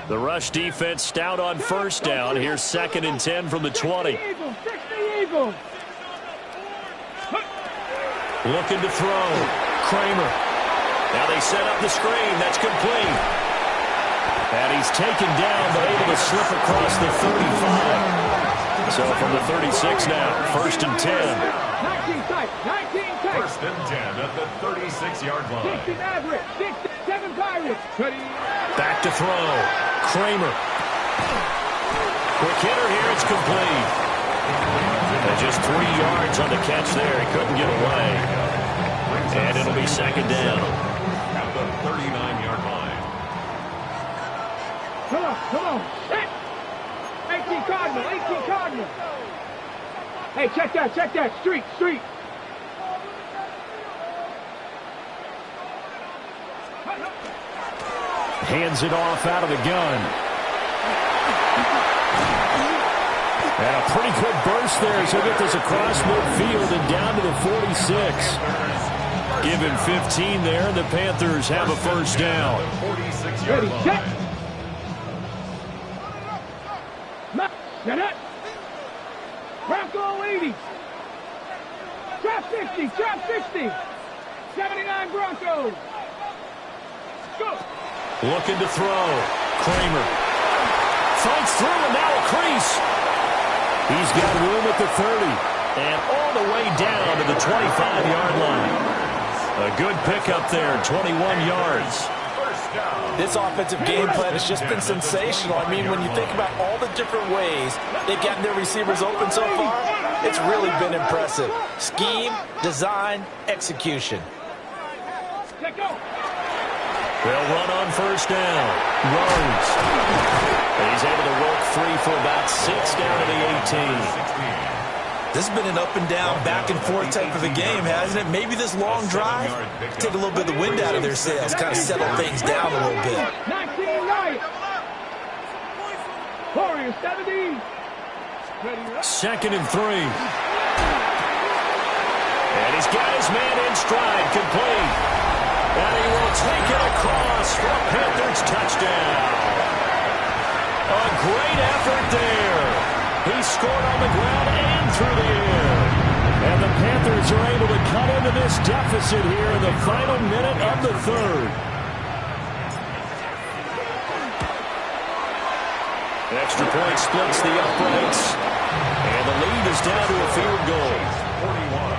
[SPEAKER 2] The rush defense stout on first down. Here's 2nd and 10 from the 20. Looking to throw. Kramer. Now they set up the screen. That's complete. And he's taken down, but able to slip across the 35. So from the 36 now, 1st and 10.
[SPEAKER 3] 19 tight, 19 tight.
[SPEAKER 4] 1st and 10 at the 36-yard line.
[SPEAKER 3] 60 Mavericks, 7 Pirates.
[SPEAKER 2] Back to throw. Kramer. Quick hitter here. It's complete. And just 3 yards on the catch there. He couldn't get away. And it'll be 2nd down.
[SPEAKER 4] At the 39-yard line.
[SPEAKER 3] Come on. Set. 18 Cardinal. Hey, check that. Street.
[SPEAKER 2] Hands it off out of the gun. And a pretty quick burst there as he'll get this across midfield and down to the 46. Give him 15 there. The Panthers have a 1st down.
[SPEAKER 4] 46-yard
[SPEAKER 3] Ready, set.
[SPEAKER 4] line.
[SPEAKER 3] Set it. Bronco 80. Trap 60. 79 Broncos. Go.
[SPEAKER 2] Looking to throw. Kramer. Fights through and now a crease. He's got room at the 30. And all the way down to the 25-yard line. A good pickup there, 21 yards.
[SPEAKER 5] This offensive game plan has just been sensational. I mean, when you think about all the different ways they've gotten their receivers open so far, it's really been impressive. Scheme, design, execution.
[SPEAKER 2] They'll run on 1st down. Rose. He's able to work free for about 6 down to the 18.
[SPEAKER 5] This has been an up and down, back and forth type of a game, hasn't it? Maybe this long drive, take a little bit of the wind out of their sails, kind of settle things down a little bit.
[SPEAKER 3] 19 right. Warriors 70.
[SPEAKER 2] 2nd and 3. And he's got his man in stride, complete. And he will take it across for a Panthers touchdown. A great effort there. He scored on the ground and through the air. And the Panthers are able to cut into this deficit here in the final minute of the 3rd. Extra point splits the uprights. And the lead is down to a field goal.
[SPEAKER 4] 41.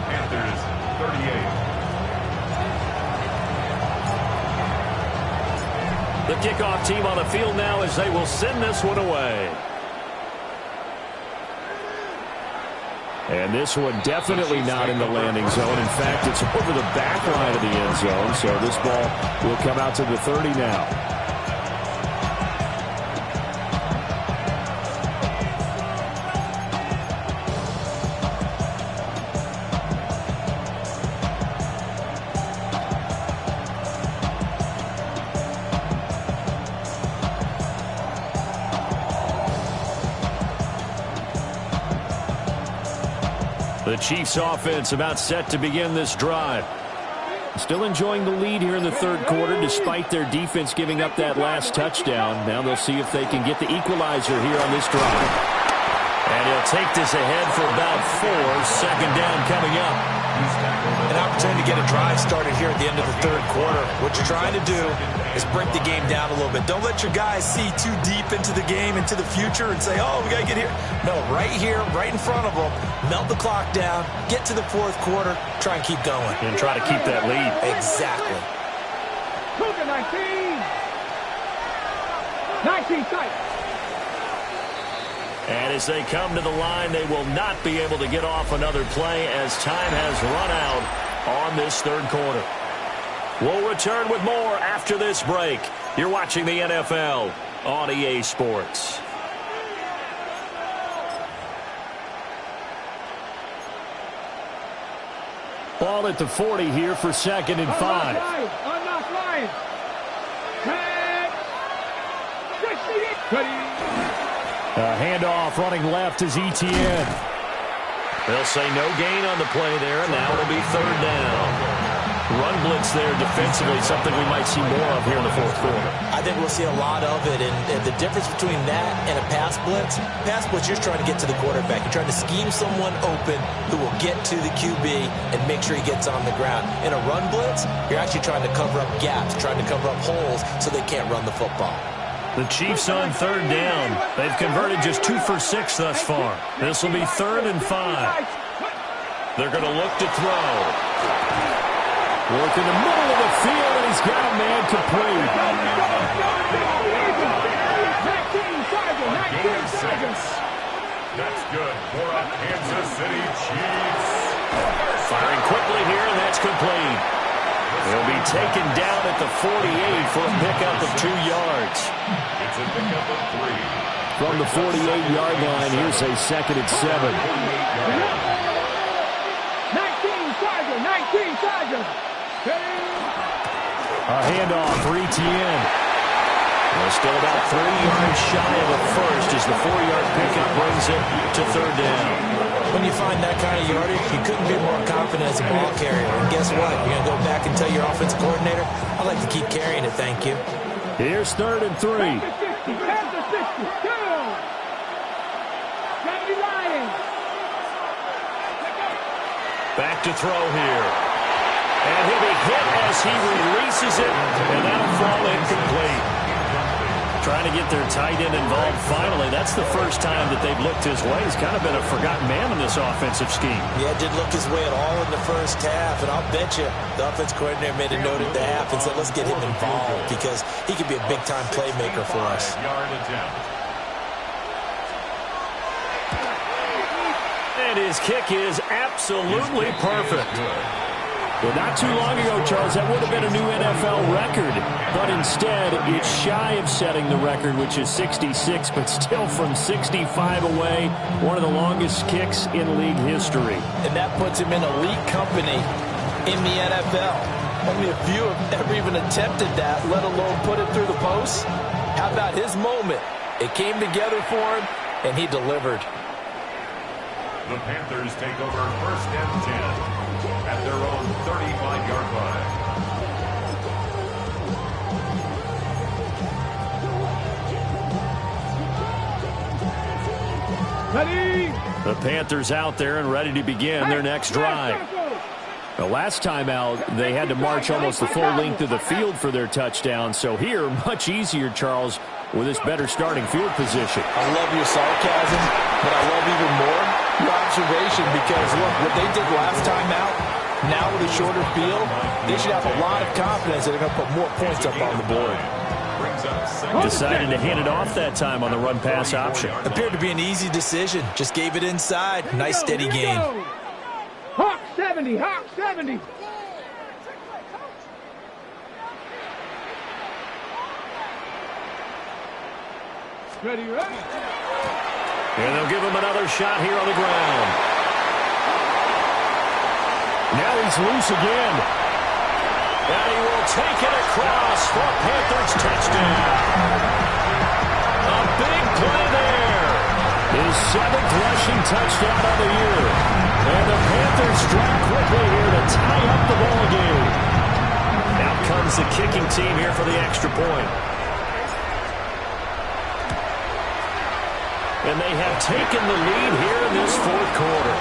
[SPEAKER 4] Panthers 38.
[SPEAKER 2] The kickoff team on the field now as they will send this one away. And this one definitely not in the landing zone. In fact, it's over the back line of the end zone. So this ball will come out to the 30 now. The Chiefs offense about set to begin this drive. Still enjoying the lead here in the 3rd quarter despite their defense giving up that last touchdown. Now they'll see if they can get the equalizer here on this drive. And he'll take this ahead for about 4. 2nd down coming up.
[SPEAKER 5] An opportunity to get a drive started here at the end of the 3rd quarter. What you're trying to do is break the game down a little bit. Don't let your guys see too deep into the game, into the future, and say, oh, we got to get here. No, right here, right in front of them, melt the clock down, get to the 4th quarter, try and keep going.
[SPEAKER 2] And try to keep that lead.
[SPEAKER 5] Exactly.
[SPEAKER 3] 19 tight.
[SPEAKER 2] And as they come to the line, they will not be able to get off another play as time has run out on this 3rd quarter. We'll return with more after this break. You're watching the NFL on EA Sports. Ball at the 40 here for 2nd and 5.
[SPEAKER 3] Unlock line. A
[SPEAKER 2] handoff running left is Etienne. They'll say no gain on the play there, and now it'll be third down. Run blitz there defensively, something we might see more of here in the fourth quarter.
[SPEAKER 5] I think we'll see a lot of it, and the difference between that and a pass blitz, you're just trying to get to the quarterback. You're trying to scheme someone open who will get to the QB and make sure he gets on the ground. In a run blitz, you're actually trying to cover up gaps, trying to cover up holes so they can't run the football.
[SPEAKER 2] The Chiefs on third down. They've converted just 2 for 6 thus far. This will be 3rd and 5. They're going to look to throw. Work in the middle of the field, and he's got a man complete.
[SPEAKER 4] That's good for a Kansas City Chiefs.
[SPEAKER 2] Firing quickly here, and that's complete. He'll be taken down at the 48 for a pickup of 2 yards.
[SPEAKER 4] It's a pickup of 3.
[SPEAKER 2] From the 48-yard line, here's a 2nd and 7.
[SPEAKER 3] 19 Chargers.
[SPEAKER 2] A handoff for Etienne. Well, still about 3 yards shy of a first as the 4-yard pickup brings it to third down.
[SPEAKER 5] When you find that kind of yardage, you couldn't be more confident as a ball carrier. And guess what? You're going to go back and tell your offensive coordinator, I'd like to keep carrying it, thank you.
[SPEAKER 2] Here's 3rd and 3. Back to throw here. And he'll be hit as he releases it, and that'll fall incomplete. Trying to get their tight end involved finally. That's the first time that they've looked his way. He's kind of been a forgotten man in this offensive scheme.
[SPEAKER 5] Yeah, didn't look his way at all in the first half, and I'll bet you the offense coordinator made a note at the half and said, let's get him involved because he could be a big-time playmaker for us.
[SPEAKER 2] And his kick is absolutely perfect. Well, not too long ago, Charles, that would have been a new NFL record. But instead, it's shy of setting the record, which is 66, but still from 65 away, one of the longest kicks in league history.
[SPEAKER 5] And that puts him in elite company in the NFL. Only a few have ever even attempted that, let alone put it through the post. How about his moment? It came together for him, and he delivered.
[SPEAKER 4] The Panthers take over 1st and 10 at their own 35-yard
[SPEAKER 3] Ready?
[SPEAKER 2] The Panthers out there and ready to begin their next drive. The last time out, they had to march almost the full length of the field for their touchdown. So here, much easier, Charles, with this better starting field position.
[SPEAKER 5] I love your sarcasm, but I love even more your observation because, look, what they did last time out, now with a shorter field, they should have a lot of confidence that they're going to put more points up on the board.
[SPEAKER 2] Decided to hand it off that time on the run-pass option.
[SPEAKER 5] Appeared to be an easy decision. Just gave it inside. Nice steady gain.
[SPEAKER 3] Hawk 70, Hawk 70. Ready, right?
[SPEAKER 2] And they'll give him another shot here on the ground. Now he's loose again. And he will take it across for a Panthers touchdown. A big play there. His 7th rushing touchdown of the year. And the Panthers strike quickly here to tie up the ball game. Out comes the kicking team here for the extra point. And they have taken the lead here in this 4th quarter.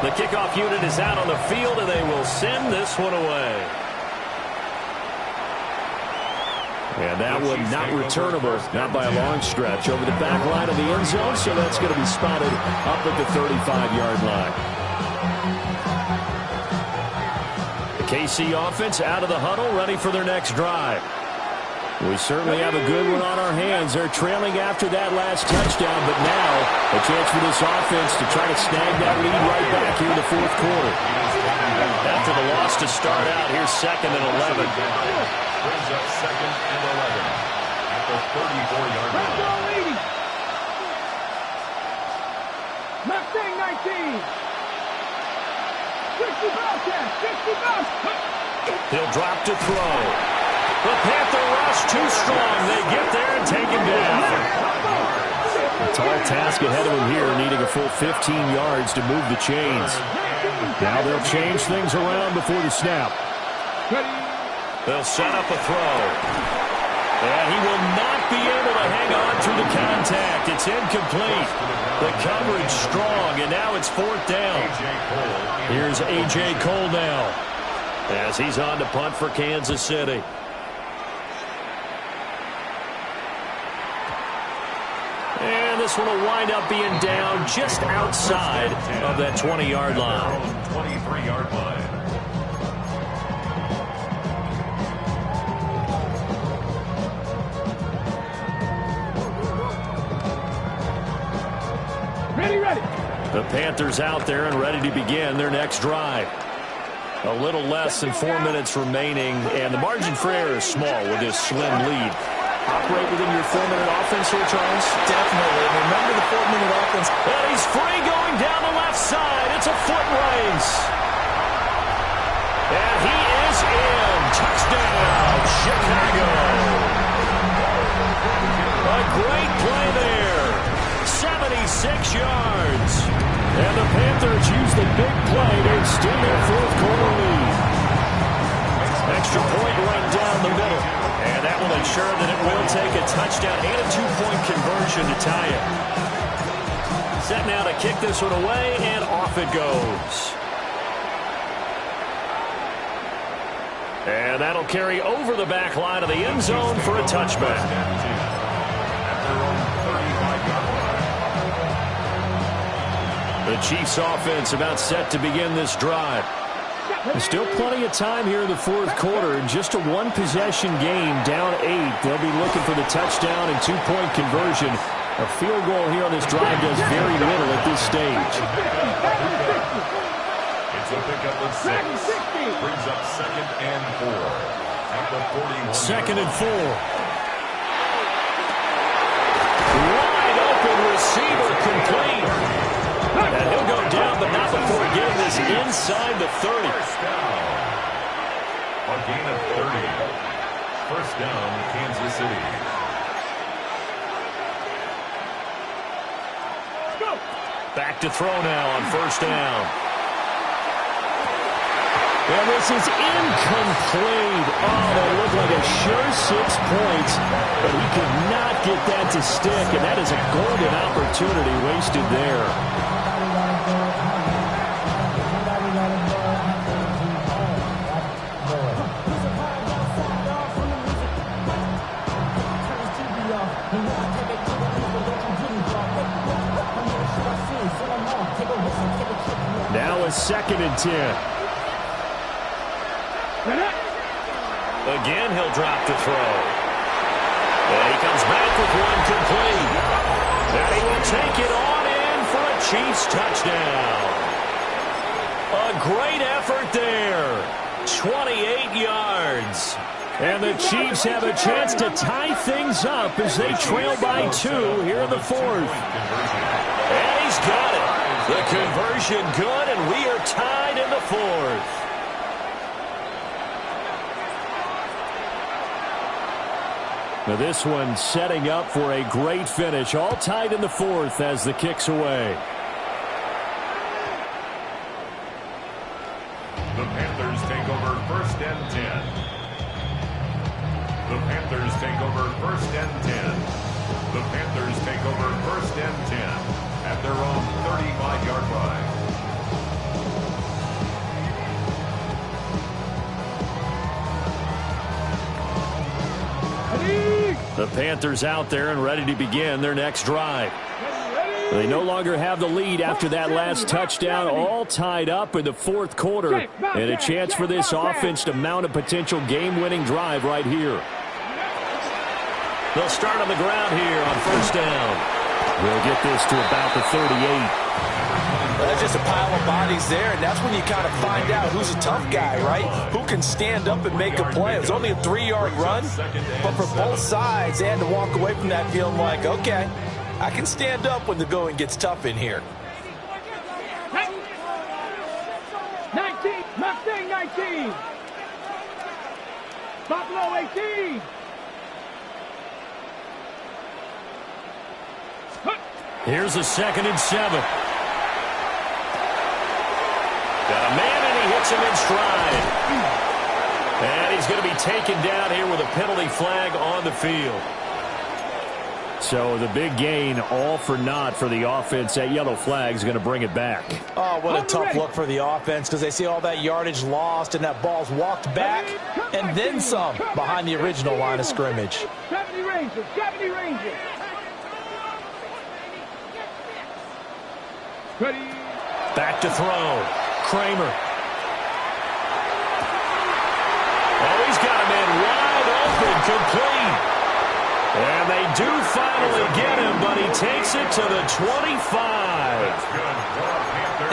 [SPEAKER 2] The kickoff unit is out on the field, and they will send this one away. And that one not returnable, not by a long stretch, over the back line of the end zone, so that's going to be spotted up at the 35-yard line. The KC offense out of the huddle, ready for their next drive. We certainly have a good one on our hands. They're trailing after that last touchdown, but now a chance for this offense to try to snag that lead right back here in the 4th quarter. After the loss to start out, here's 2nd and 11.
[SPEAKER 4] Brings up 2nd and 11 at the 34-yard line.
[SPEAKER 3] Mustang 19. 60 ball catch, 60 ball.
[SPEAKER 2] He'll drop to throw. The Panther rush too strong. They get there and take him down. A tall task ahead of him here, needing a full 15 yards to move the chains. Now they'll change things around before the snap. They'll set up a throw. And he will not be able to hang on through the contact. It's incomplete. The coverage strong, and now it's fourth down. Here's A.J. Cole now as he's on to punt for Kansas City. And this one will wind up being down just outside of that 20-yard line.
[SPEAKER 4] 23-yard line.
[SPEAKER 3] Ready.
[SPEAKER 2] The Panthers out there and ready to begin their next drive. A little less than 4 minutes remaining, and the margin for error is small with this slim lead. Operate within your 4-minute offense here, Charles?
[SPEAKER 5] Definitely. Remember the 4-minute offense.
[SPEAKER 2] And he's free going down the left side. It's a foot race. And he is in. Touchdown, Chicago. A great play there. 76 yards. And the Panthers use the big play to extend their fourth quarter lead. Extra point right down the middle. And that will ensure that it will take a touchdown and a 2-point conversion to tie it. Set now to kick this one away, and off it goes. And that'll carry over the back line of the end zone for a touchback. The Chiefs offense about set to begin this drive. There's still plenty of time here in the fourth quarter. In just a one-possession game, down 8. They'll be looking for the touchdown and 2-point conversion. A field goal here on this drive does very little at this stage.
[SPEAKER 4] It's a pickup of 6. Brings up 2nd and 4. At the 41.
[SPEAKER 2] 2nd and 4. Wide open receiver complete. And he'll go down, but not before getting this inside the 30.
[SPEAKER 4] First down. A gain of 30. First down, Kansas City.
[SPEAKER 2] Back to throw now on first down. And this is incomplete. Oh, that looked like a sure 6 points, but he could not get that to stick, and that is a golden opportunity wasted there. Now a 2nd and 10. Again, he'll drop the throw. And he comes back with one complete. And he will take it on in for a Chiefs touchdown. A great effort there. 28 yards. And the Chiefs have a chance to tie things up as they trail by 2 here in the fourth. And he's got it. The conversion good, and we are tied in the fourth. Now this one setting up for a great finish. All tied in the fourth as the kick's away.
[SPEAKER 4] The Panthers take over 1st and 10. The Panthers take over 1st and 10. The Panthers take over 1st and 10 at their own 35-yard line.
[SPEAKER 2] The Panthers out there and ready to begin their next drive. They no longer have the lead after that last touchdown, all tied up in the fourth quarter, and a chance for this offense to mount a potential game-winning drive right here. They'll start on the ground here on first down. We'll get this to about the 38.
[SPEAKER 5] Well, that's just a pile of bodies there, and that's when you kind of find out who's a tough guy, right? Who can stand up and make a play. It was only a 3-yard run, but for both sides, they had to walk away from that feeling like, okay, I can stand up when the going gets tough in here.
[SPEAKER 3] 19, Mustang 19. Buffalo 18.
[SPEAKER 2] Here's a 2nd and 7. Got a man, and he hits him in stride. And he's going to be taken down here with a penalty flag on the field. So the big gain, all for naught for the offense. That yellow flag is going to bring it back.
[SPEAKER 5] Oh, what a tough look for the offense, because they see all that yardage lost and that ball's walked back and then some behind the original line of scrimmage.
[SPEAKER 3] 70 Rangers, 70 Rangers. Ready.
[SPEAKER 2] Back to throw. Kramer. Oh, he's got him in wide open, complete. And they do finally get him, but he takes it to the 25.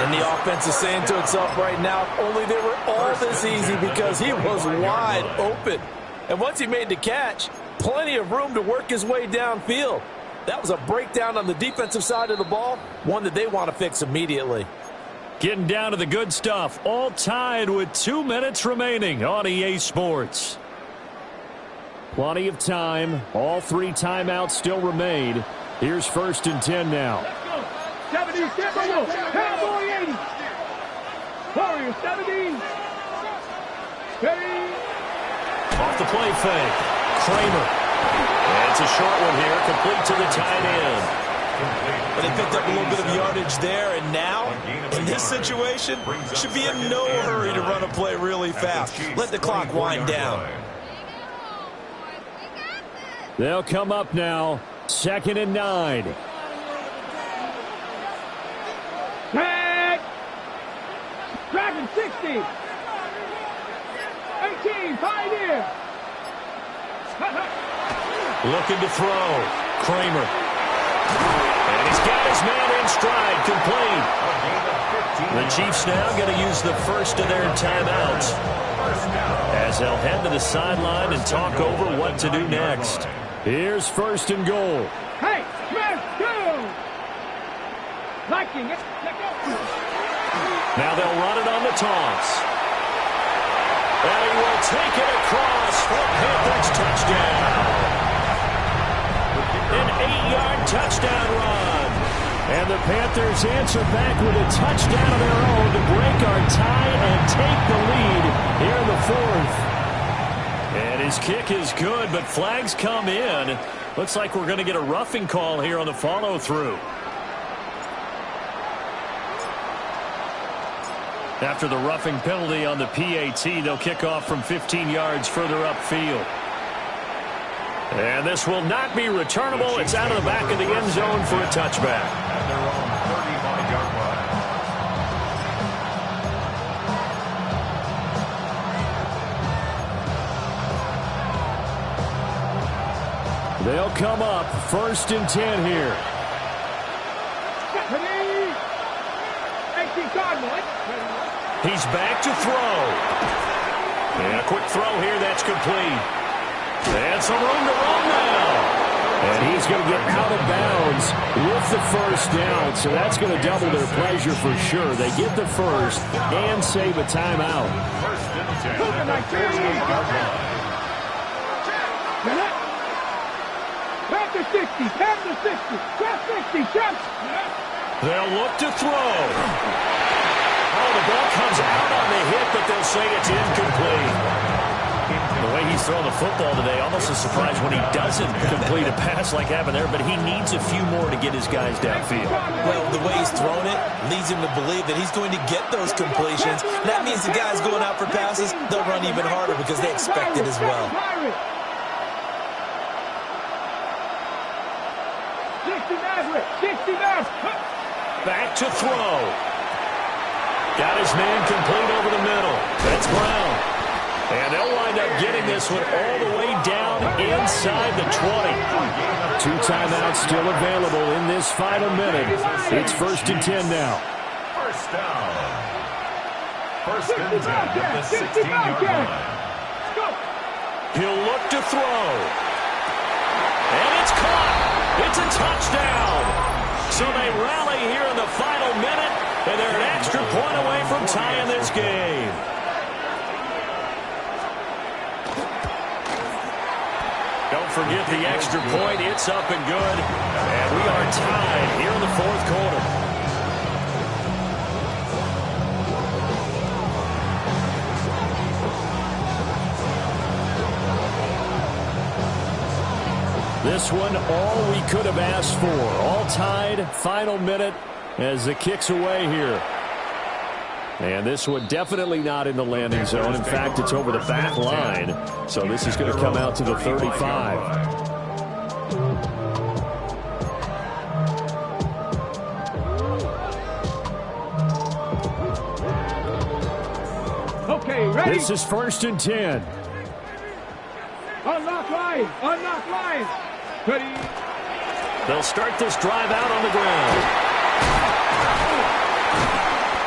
[SPEAKER 5] And the offense is saying to itself right now, only they were all this easy because he was wide open. And once he made the catch, plenty of room to work his way downfield. That was a breakdown on the defensive side of the ball, one that they want to fix immediately.
[SPEAKER 2] Getting down to the good stuff, all tied with 2 minutes remaining on EA Sports. Plenty of time. All 3 timeouts still remain. Here's 1st and 10 now.
[SPEAKER 3] Let's go. 70, Cowboy 80. Warriors 70. Ready.
[SPEAKER 2] Off the play fake. Kramer. And it's a short one here, complete to the tight end.
[SPEAKER 5] But they picked up a little bit of yardage there, and now, in this situation, should be in no hurry to run a play really fast. Let the clock wind down.
[SPEAKER 2] They'll come up now. 2nd and 9.
[SPEAKER 3] Tag. Dragon 60. 18, Pioneer.
[SPEAKER 2] Looking to throw. Kramer. And he's got his man in stride, complete. The Chiefs now going to use the first of their timeouts as they'll head to the sideline and talk over what to do next. Here's 1st and goal.
[SPEAKER 3] Hey, Smith, go! Liking it. Let go.
[SPEAKER 2] Now they'll run it on the toss. And he will take it across for Panthers touchdown. An 8-yard touchdown run. And the Panthers answer back with a touchdown of their own to break our tie and take the lead here in the 4th. And his kick is good, but flags come in. Looks like we're going to get a roughing call here on the follow-through. After the roughing penalty on the PAT, they'll kick off from 15 yards further upfield. And this will not be returnable. It's out of the back of the end zone for a touchback.
[SPEAKER 4] At their own 35-yard line.
[SPEAKER 2] They'll come up 1st and 10 here. He's back to throw. And a quick throw here that's complete. And some room to run now. And he's going to get out of bounds with the first down. So that's going to double their pleasure for sure. They get the first and save a timeout.
[SPEAKER 4] 1st and 10 at the 38-yard line.
[SPEAKER 3] Panther 60, Panther 60, Jeff 60, Jeff.
[SPEAKER 2] They'll look to throw. Oh, the ball comes out on the hit, but they'll say it's incomplete. The way he's throwing the football today, almost a surprise when he doesn't complete a pass like happened there, but he needs a few more to get his guys downfield.
[SPEAKER 5] Well, the way he's thrown it leads him to believe that he's going to get those completions. That means the guys going out for passes, they'll run even harder because they expect it as well.
[SPEAKER 3] 60
[SPEAKER 2] Back to throw. Got his man complete over the middle. That's Brown. And they'll wind up getting this one all the way down inside the 20. 2 timeouts still available in this final minute. It's 1st and 10 now.
[SPEAKER 4] First down. 1st and 10 at the 16-yard line.
[SPEAKER 2] He'll look to throw. And it's caught. It's a touchdown. So they rally here in the final minute, and they're an extra point away from tying this game. forget the extra point. It's up and good. And we are tied here in the fourth quarter. This one, all we could have asked for. All tied, final minute as the kick's away here. And this one definitely not in the landing zone. In fact, it's over the back line. So this is going to come out to the 35.
[SPEAKER 3] Okay, ready?
[SPEAKER 2] This is 1st and 10.
[SPEAKER 3] Unlock line. Unlock line. Ready?
[SPEAKER 2] They'll start this drive out on the ground.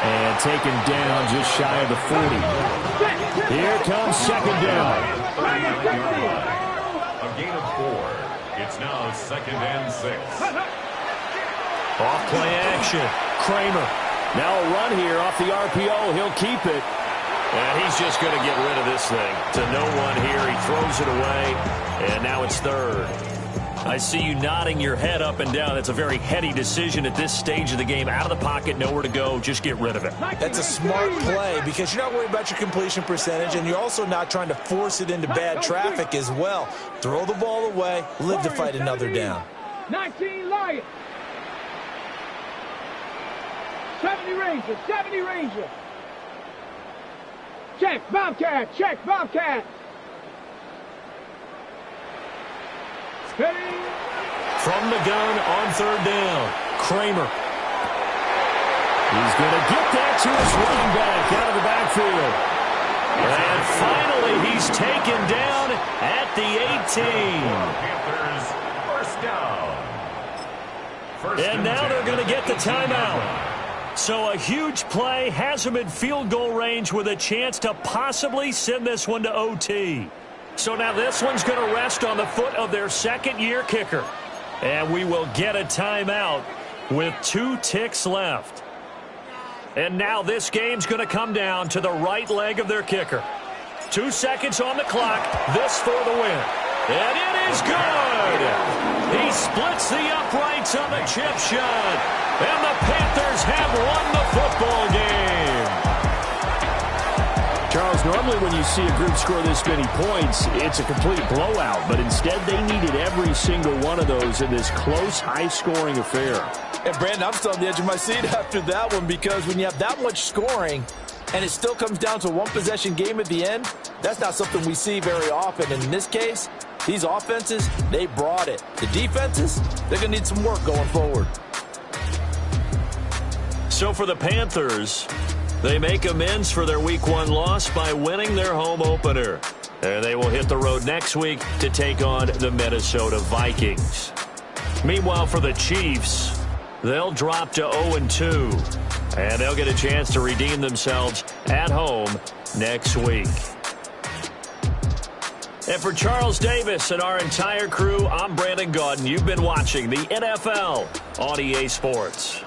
[SPEAKER 2] And taken down just shy of the 40. Here comes 2nd down.
[SPEAKER 4] A gain of 4. It's now 2nd and 6.
[SPEAKER 2] Off play action. Kramer. Now a run here off the RPO. He'll keep it. And he's just going to get rid of this thing. To no one here. He throws it away. And now it's 3rd. I see you nodding your head up and down. That's a very heady decision at this stage of the game. Out of the pocket, nowhere to go. Just get rid of it.
[SPEAKER 5] That's a smart play because you're not worried about your completion percentage, and you're also not trying to force it into bad traffic as well. Throw the ball away, live to fight another down.
[SPEAKER 3] 19 Lions. 70 Rangers. 70 Rangers. Check, Bobcat. Check, Bobcat. Ready?
[SPEAKER 2] From the gun on 3rd down. Kramer. He's going to get that to his running back out of the backfield. And finally, he's taken down at the 18.
[SPEAKER 4] Panthers, 1st down.
[SPEAKER 2] And now they're going to get the timeout. So a huge play has them in field goal range with a chance to possibly send this one to OT. So now this one's going to rest on the foot of their 2nd-year kicker. And we will get a timeout with 2 ticks left. And now this game's going to come down to the right leg of their kicker. 2 seconds on the clock. This for the win. And it is good. He splits the uprights on the chip shot. And the Panthers have won the football game. Charles, normally when you see a group score this many points, it's a complete blowout. But instead, they needed every single one of those in this close, high-scoring affair.
[SPEAKER 5] And, Brandon, I'm still on the edge of my seat after that one because when you have that much scoring and it still comes down to a one-possession game at the end, that's not something we see very often. And in this case, these offenses, they brought it. The defenses, they're going to need some work going forward.
[SPEAKER 2] So for the Panthers, they make amends for their Week 1 loss by winning their home opener. And they will hit the road next week to take on the Minnesota Vikings. Meanwhile, for the Chiefs, they'll drop to 0-2. And they'll get a chance to redeem themselves at home next week. And for Charles Davis and our entire crew, I'm Brandon Gaudin. You've been watching the NFL on EA Sports.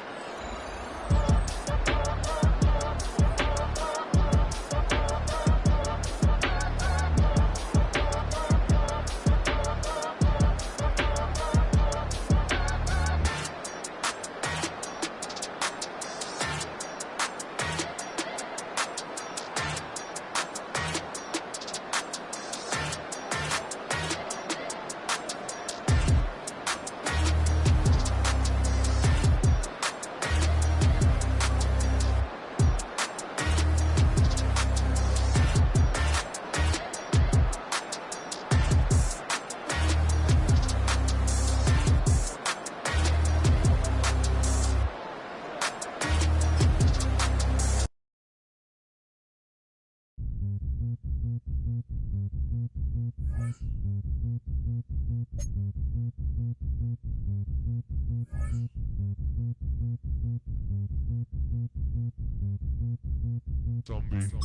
[SPEAKER 6] Zombie Nation.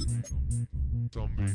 [SPEAKER 6] Zombie.